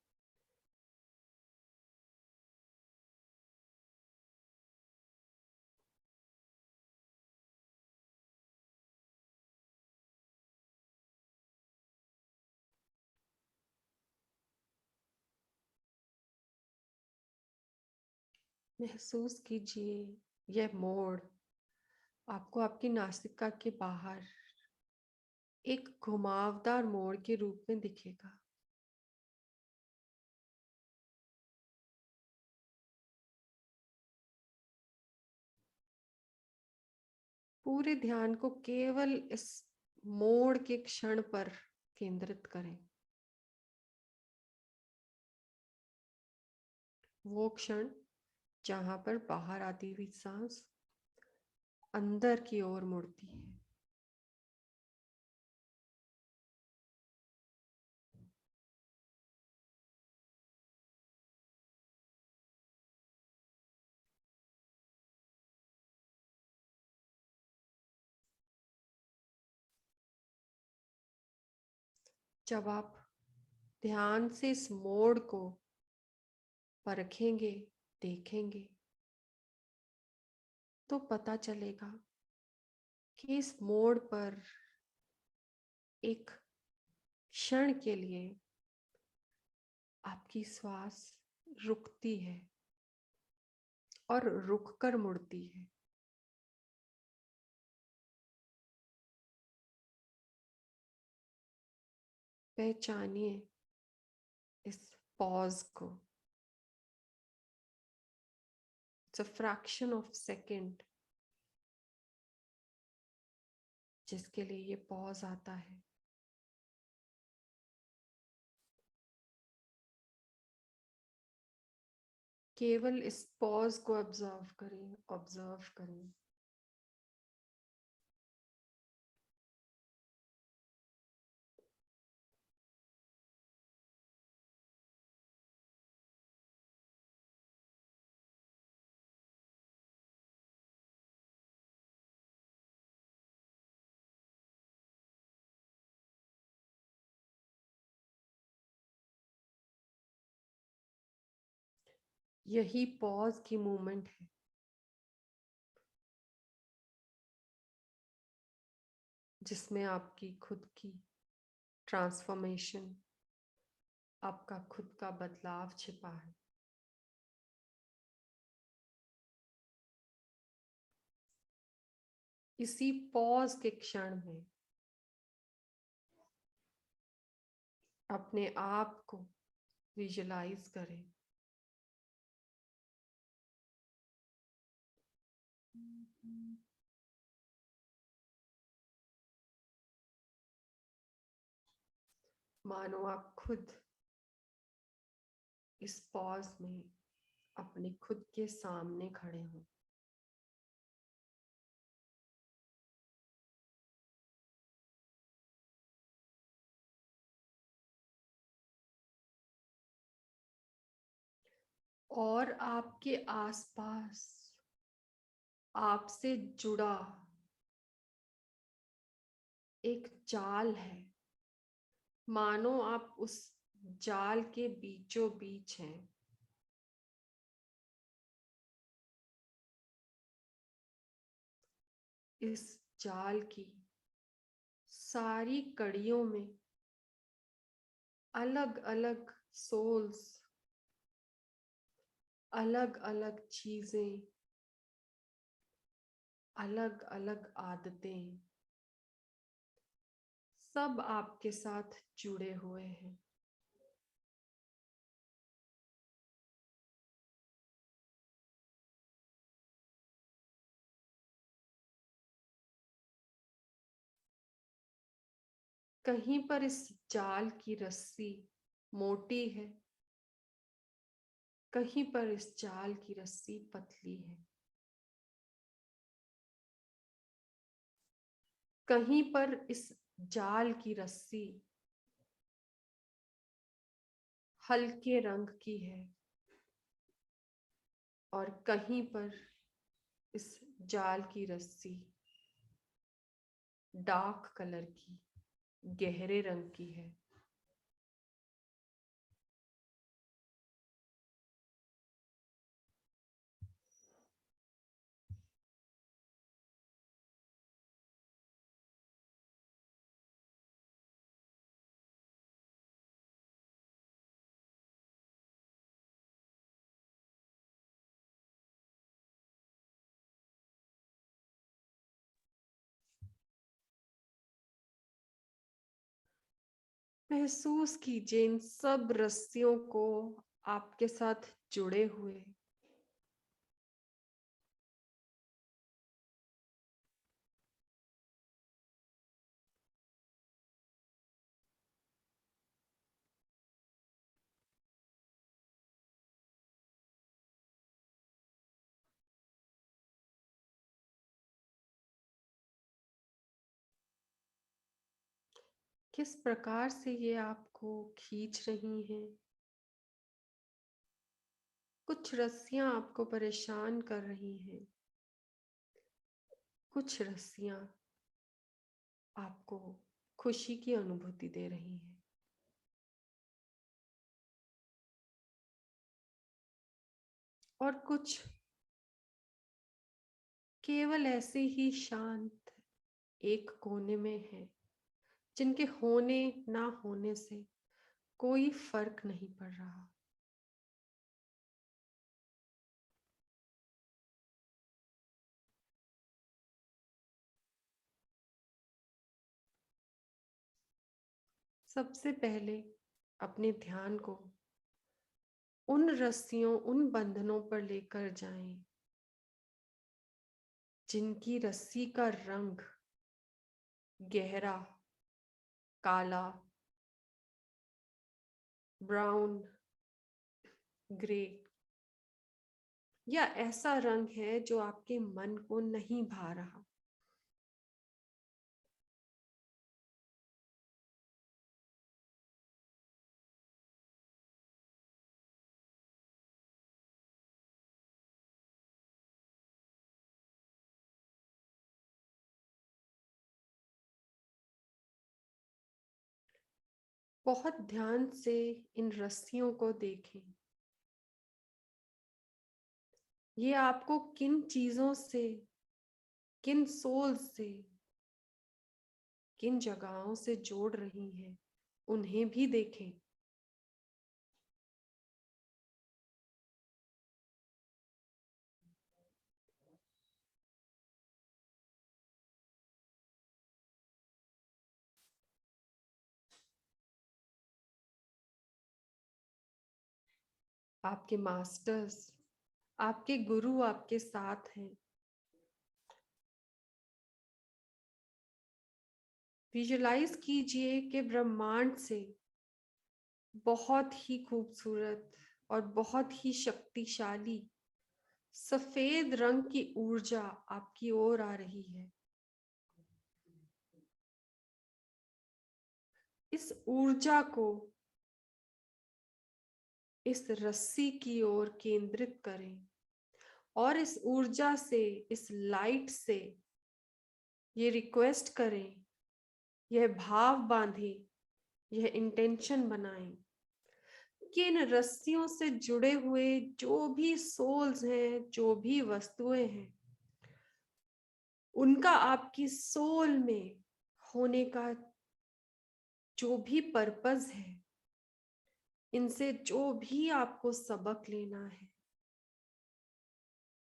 Speaker 2: महसूस कीजिए यह मोड़ आपको आपकी नासिका के बाहर एक घुमावदार मोड़ के रूप में दिखेगा। पूरे ध्यान को केवल इस मोड़ के क्षण पर केंद्रित करें। वो क्षण जहां पर बाहर आती हुई सांस अंदर की ओर मुड़ती है। जब आप ध्यान से इस मोड़ को परखेंगे, देखेंगे, तो पता चलेगा कि इस मोड़ पर एक क्षण के लिए आपकी श्वास रुकती है और रुककर मुड़ती है। पहचानिए इस पॉज को। It's a fraction of second जिसके लिए ये पॉज आता है। केवल इस पॉज को ऑब्जर्व करें, ऑब्जर्व करें। यही पॉज की मूवमेंट है जिसमें आपकी खुद की ट्रांसफॉर्मेशन, आपका खुद का बदलाव छिपा है। इसी पॉज के क्षण में अपने आप को विजुलाइज करें। मानो आप खुद इस पॉज में अपने खुद के सामने खड़े हों। और आपके आसपास आपसे जुड़ा एक जाल है। मानो आप उस जाल के बीचों बीच हैं। इस जाल की सारी कड़ियों में अलग अलग सोल्स, अलग अलग चीजें, अलग अलग आदतें सब आपके साथ जुड़े हुए हैं। कहीं पर इस जाल की रस्सी मोटी है, कहीं पर इस जाल की रस्सी पतली है, कहीं पर इस जाल की रस्सी हल्के रंग की है और कहीं पर इस जाल की रस्सी डार्क कलर की, गहरे रंग की है। महसूस कीजिए इन सब रस्सियों को आपके साथ जुड़े हुए। किस प्रकार से ये आपको खींच रही हैं। कुछ रस्सियां आपको परेशान कर रही हैं, कुछ रस्सियां आपको खुशी की अनुभूति दे रही हैं। और कुछ केवल ऐसे ही शांत एक कोने में है, जिनके होने ना होने से कोई फर्क नहीं पड़ रहा। सबसे पहले अपने ध्यान को उन रस्सियों, उन बंधनों पर लेकर जाएं, जिनकी रस्सी का रंग गहरा काला, ब्राउन, ग्रे या ऐसा रंग है जो आपके मन को नहीं भा रहा। बहुत ध्यान से इन रस्सियों को देखें। ये आपको किन चीजों से, किन सोल से, किन जगहों से जोड़ रही हैं, उन्हें भी देखें। आपके मास्टर्स, आपके गुरु आपके साथ हैं। विजुलाइज कीजिए कि ब्रह्मांड से बहुत ही खूबसूरत और बहुत ही शक्तिशाली सफेद रंग की ऊर्जा आपकी ओर आ रही है। इस ऊर्जा को इस रस्सी की ओर केंद्रित करें और इस ऊर्जा से, इस लाइट से ये रिक्वेस्ट करें, यह भाव बांधें, यह इंटेंशन बनाएं कि इन रस्सियों से जुड़े हुए जो भी सोल्स हैं, जो भी वस्तुएं हैं, उनका आपकी सोल में होने का जो भी पर्पस है, इनसे जो भी आपको सबक लेना है,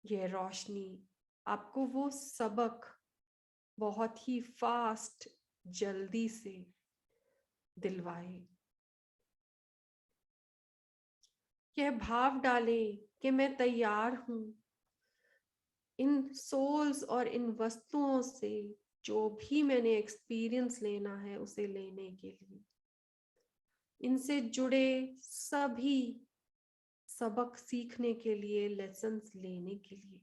Speaker 2: यह रोशनी आपको वो सबक बहुत ही फास्ट, जल्दी से दिलवाए। यह भाव डालें कि मैं तैयार हूं इन सोल्स और इन वस्तुओं से जो भी मैंने एक्सपीरियंस लेना है उसे लेने के लिए, इनसे जुड़े सभी सबक सीखने के लिए, लेसन्स लेने के लिए।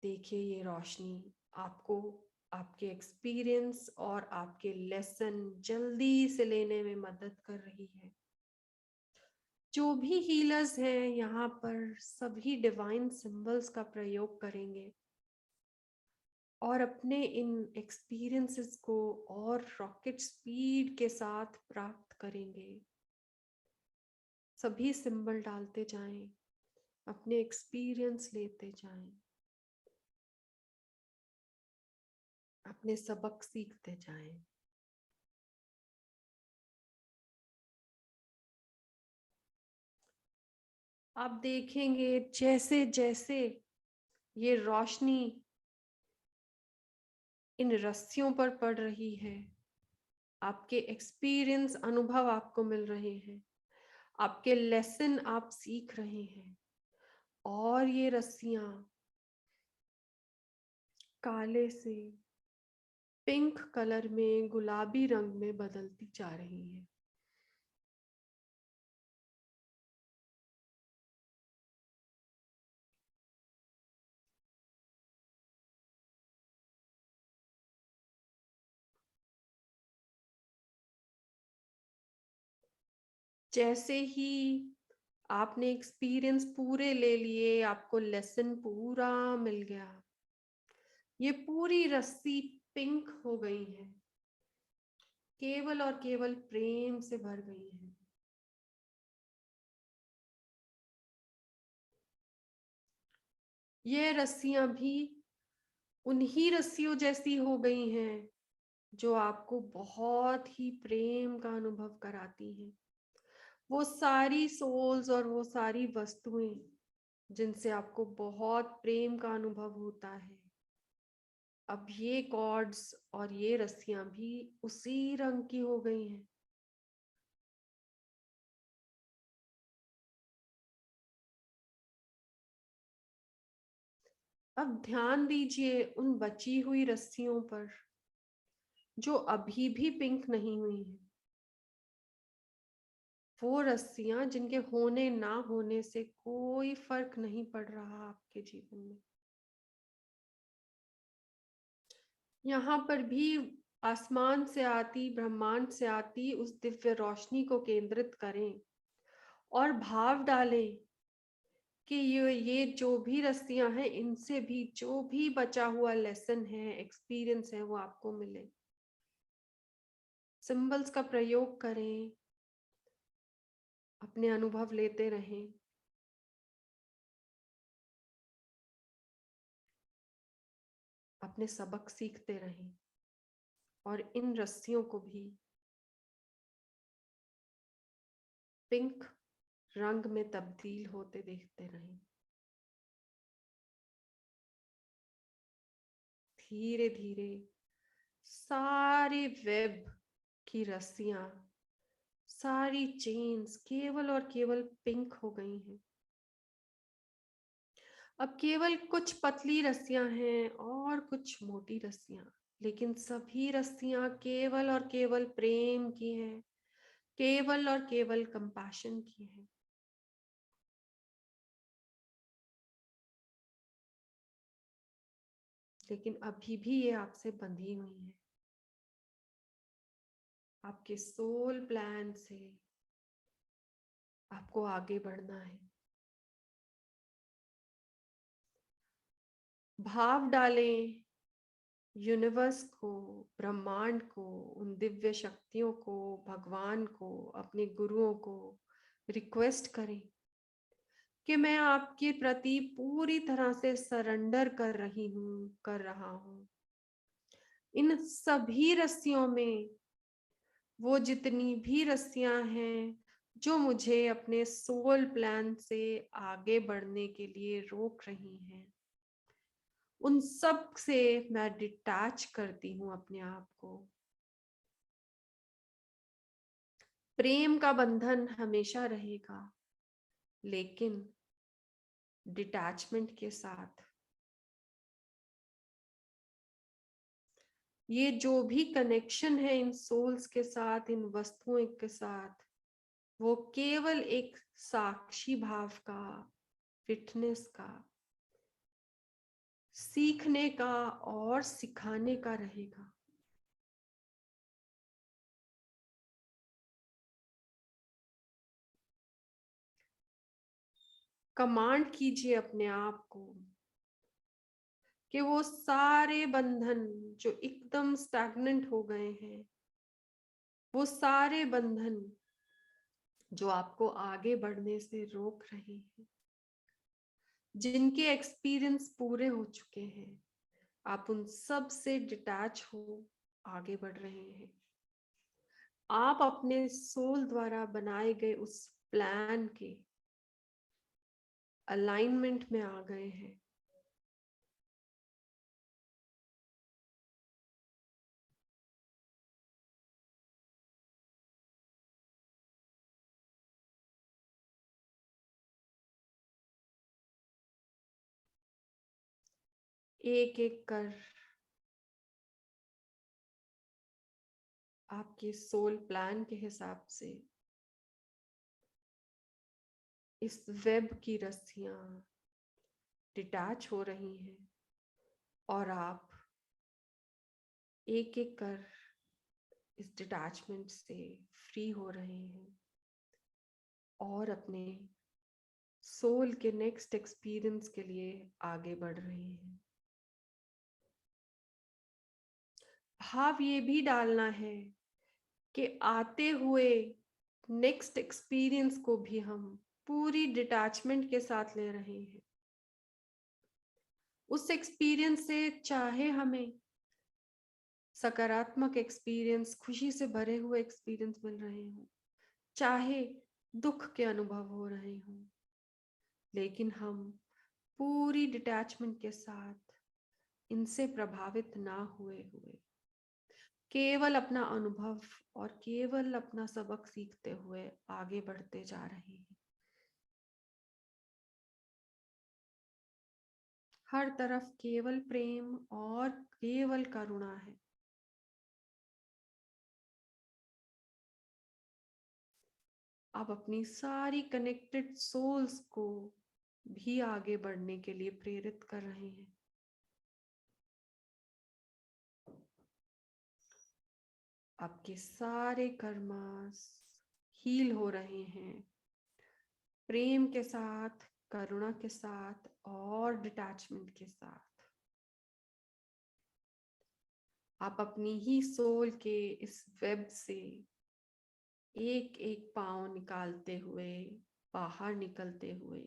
Speaker 2: देखिए ये रोशनी आपको आपके एक्सपीरियंस और आपके लेसन जल्दी से लेने में मदद कर रही है। जो भी हीलर्स हैं यहाँ पर सभी डिवाइन सिंबल्स का प्रयोग करेंगे और अपने इन एक्सपीरियंसेस को और रॉकेट स्पीड के साथ प्राप्त करेंगे। सभी सिंबल डालते जाएं, अपने एक्सपीरियंस लेते जाएं, अपने सबक सीखते जाएं। आप देखेंगे जैसे जैसे ये रोशनी इन रस्सियों पर पड़ रही है, आपके एक्सपीरियंस अनुभव आपको मिल रहे हैं, आपके लेसन आप सीख रहे हैं और ये रस्सियां काले से पिंक कलर में, गुलाबी रंग में बदलती जा रही हैं। जैसे ही आपने एक्सपीरियंस पूरे ले लिए, आपको लेसन पूरा मिल गया, ये पूरी रस्सी पिंक हो गई है, केवल और केवल प्रेम से भर गई है। ये रस्सियां भी उन्हीं रस्सियों जैसी हो गई हैं जो आपको बहुत ही प्रेम का अनुभव कराती हैं। वो सारी सोल्स और वो सारी वस्तुएं जिनसे आपको बहुत प्रेम का अनुभव होता है, अब ये कॉर्ड्स और ये रस्सियां भी उसी रंग की हो गई हैं। अब ध्यान दीजिए उन बची हुई रस्सियों पर जो अभी भी पिंक नहीं हुई हैं। वो रस्सियां जिनके होने ना होने से कोई फर्क नहीं पड़ रहा आपके जीवन में। यहाँ पर भी आसमान से आती, ब्रह्मांड से आती उस दिव्य रोशनी को केंद्रित करें और भाव डालें कि ये जो भी रस्सियां हैं, इनसे भी जो भी बचा हुआ लेसन है, एक्सपीरियंस है, वो आपको मिले। सिंबल्स का प्रयोग करें, अपने अनुभव लेते रहें। अपने सबक सीखते रहें और इन रस्सियों को भी पिंक रंग में तब्दील होते देखते रहें। धीरे धीरे सारे वेब की रस्सियां, सारी चेन्स केवल और केवल पिंक हो गई हैं। अब केवल कुछ पतली रस्सियां हैं और कुछ मोटी रस्सियां, लेकिन सभी रस्सियां केवल और केवल प्रेम की हैं, केवल और केवल कंपैशन की हैं। लेकिन अभी भी ये आपसे बंधी हुई हैं, आपके सोल प्लान से आपको आगे बढ़ना है। भाव डालें यूनिवर्स को, ब्रह्मांड को, उन दिव्य शक्तियों को, भगवान को, अपने गुरुओं को रिक्वेस्ट करें कि मैं आपके प्रति पूरी तरह से सरेंडर कर रही हूँ, कर रहा हूँ। इन सभी रस्सियों में वो जितनी भी रस्सियां हैं जो मुझे अपने सोल प्लान से आगे बढ़ने के लिए रोक रही हैं, उन सब से मैं डिटैच करती हूँ अपने आप को। प्रेम का बंधन हमेशा रहेगा, लेकिन डिटैचमेंट के साथ। ये जो भी कनेक्शन है इन सोल्स के साथ, इन वस्तुओं के साथ, वो केवल एक साक्षी भाव का, फिटनेस का, सीखने का और सिखाने का रहेगा। कमांड कीजिए अपने आप को कि वो सारे बंधन जो एकदम स्टैग्नेंट हो गए हैं, वो सारे बंधन जो आपको आगे बढ़ने से रोक रहे हैं, जिनके एक्सपीरियंस पूरे हो चुके हैं, आप उन सब से डिटैच हो आगे बढ़ रहे हैं। आप अपने सोल द्वारा बनाए गए उस प्लान के अलाइनमेंट में आ गए हैं। एक एक कर आपके सोल प्लान के हिसाब से इस वेब की रस्सियां डिटैच हो रही हैं और आप एक एक कर इस डिटैचमेंट से फ्री हो रहे हैं और अपने सोल के नेक्स्ट एक्सपीरियंस के लिए आगे बढ़ रहे हैं। भाव ये भी डालना है कि आते हुए नेक्स्ट एक्सपीरियंस को भी हम पूरी डिटैचमेंट के साथ ले रहे हैं। उस एक्सपीरियंस से चाहे हमें सकारात्मक एक्सपीरियंस, खुशी से भरे हुए एक्सपीरियंस मिल रहे हों, चाहे दुख के अनुभव हो रहे हों, लेकिन हम पूरी डिटैचमेंट के साथ इनसे प्रभावित ना हुए हुए केवल अपना अनुभव और केवल अपना सबक सीखते हुए आगे बढ़ते जा रहे हैं। हर तरफ केवल प्रेम और केवल करुणा है। आप अपनी सारी कनेक्टेड सोल्स को भी आगे बढ़ने के लिए प्रेरित कर रहे हैं। आपके सारे कर्मास हील हो रहे हैं प्रेम के साथ, करुणा के साथ और डिटैचमेंट के साथ। आप अपनी ही सोल के इस वेब से एक एक पांव निकालते हुए, बाहर निकलते हुए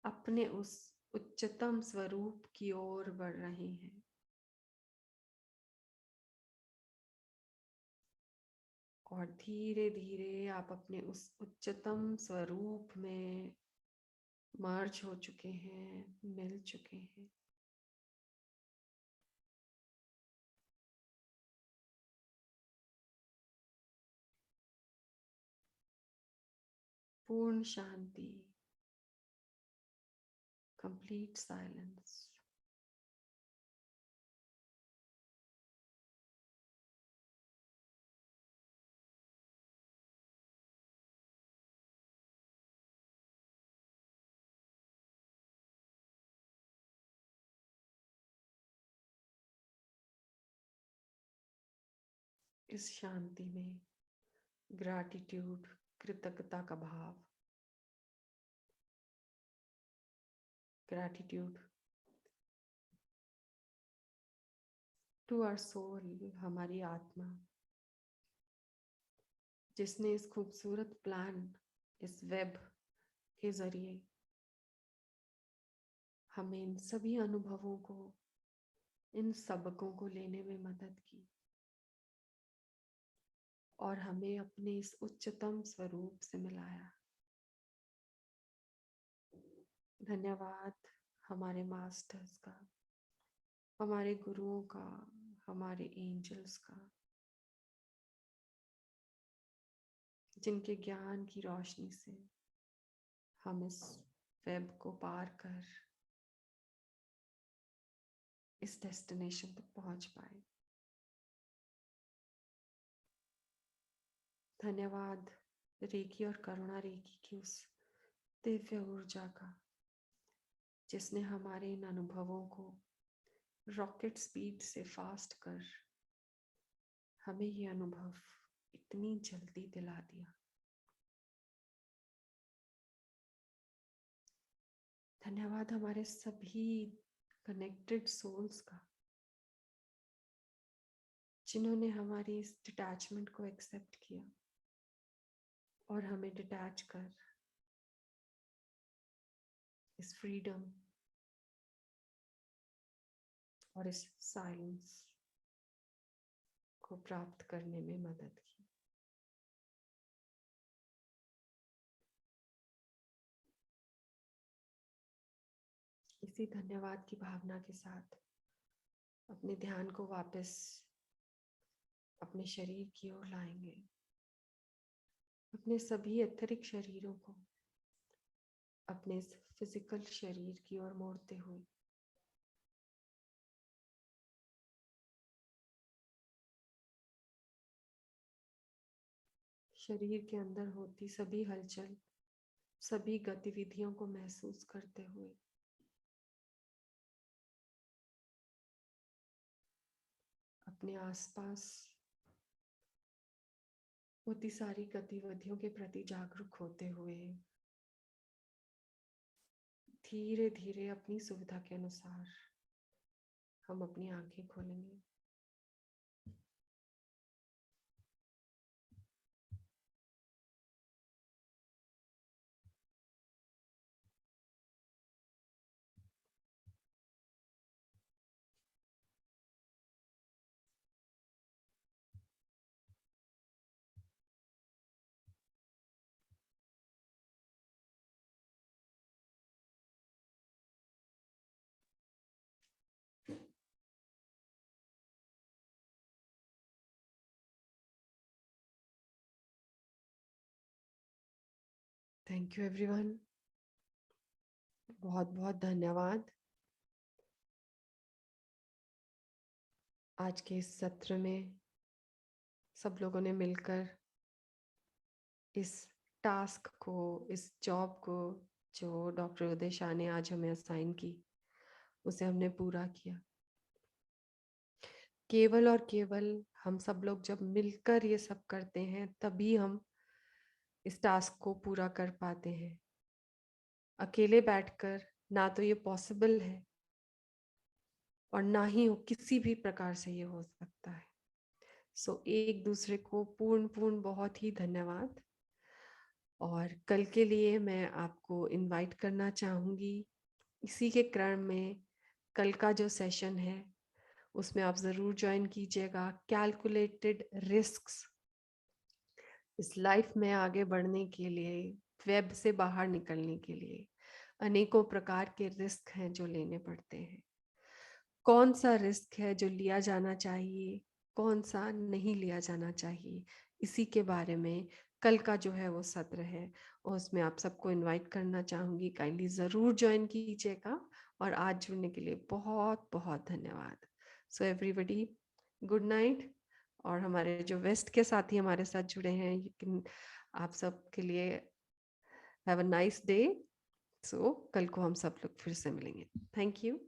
Speaker 2: अपने उस उच्चतम स्वरूप की ओर बढ़ रहे हैं। और धीरे धीरे आप अपने उस उच्चतम स्वरूप में मर्ज हो चुके हैं, मिल चुके हैं। पूर्ण शांति, कंप्लीट साइलेंस। इस शांति में ग्रैटिट्यूड, कृतज्ञता का भाव, ग्रैटिट्यूड टू आवर सोल, हमारी आत्मा जिसने इस खूबसूरत प्लान, इस वेब के जरिए हमें इन सभी अनुभवों को, इन सबकों को लेने में मदद की और हमें अपने इस उच्चतम स्वरूप से मिलाया। धन्यवाद हमारे मास्टर्स का, हमारे गुरुओं का, हमारे एंजल्स का, जिनके ज्ञान की रोशनी से हम इस वेब को पार कर इस डेस्टिनेशन तक पहुंच पाए। धन्यवाद रेकी और करुणा रेकी की उस दिव्य ऊर्जा का, जिसने हमारे इन अनुभवों को रॉकेट स्पीड से फास्ट कर हमें ये अनुभव इतनी जल्दी दिला दिया। धन्यवाद हमारे सभी कनेक्टेड सोल्स का, जिन्होंने हमारी इस डिटैचमेंट को एक्सेप्ट किया और हमें डिटैच कर इस फ्रीडम और इस साइलेंस को प्राप्त करने में मदद की। इसी धन्यवाद की भावना के साथ अपने ध्यान को वापस अपने शरीर की ओर लाएंगे, अपने सभी एथरिक शरीरों को अपने इस फिजिकल शरीर की ओर मोड़ते हुए शरीर के अंदर होती सभी हलचल, सभी गतिविधियों को महसूस करते हुए अपने आसपास होती सारी गतिविधियों के प्रति जागरूक होते हुए धीरे धीरे अपनी सुविधा के अनुसार हम अपनी आंखें खोलेंगे। थैंक यू एवरीवन, बहुत बहुत धन्यवाद। आज के इस सत्र में सब लोगों ने मिलकर इस टास्क को, इस जॉब को जो डॉक्टर उदय शाह ने आज हमें असाइन की, उसे हमने पूरा किया। केवल और केवल हम सब लोग जब मिलकर ये सब करते हैं तभी हम इस टास्क को पूरा कर पाते हैं। अकेले बैठकर ना तो ये पॉसिबल है और ना ही किसी भी प्रकार से ये हो सकता है। सो एक दूसरे को पूर्ण बहुत ही धन्यवाद। और कल के लिए मैं आपको इनवाइट करना चाहूँगी। इसी के क्रम में कल का जो सेशन है उसमें आप ज़रूर ज्वाइन कीजिएगा। कैलकुलेटेड रिस्क्स, इस लाइफ में आगे बढ़ने के लिए, वेब से बाहर निकलने के लिए अनेकों प्रकार के रिस्क हैं जो लेने पड़ते हैं। कौन सा रिस्क है जो लिया जाना चाहिए, कौन सा नहीं लिया जाना चाहिए, इसी के बारे में कल का जो है वो सत्र है और उसमें आप सबको इनवाइट करना चाहूँगी। काइंडली ज़रूर ज्वाइन कीजिएगा और आज जुड़ने के लिए बहुत बहुत धन्यवाद। So everybody, good night. और हमारे जो वेस्ट के साथी हमारे साथ जुड़े हैं, आप सब के लिए हैव अ नाइस डे। सो कल को हम सब लोग फिर से मिलेंगे। Thank you.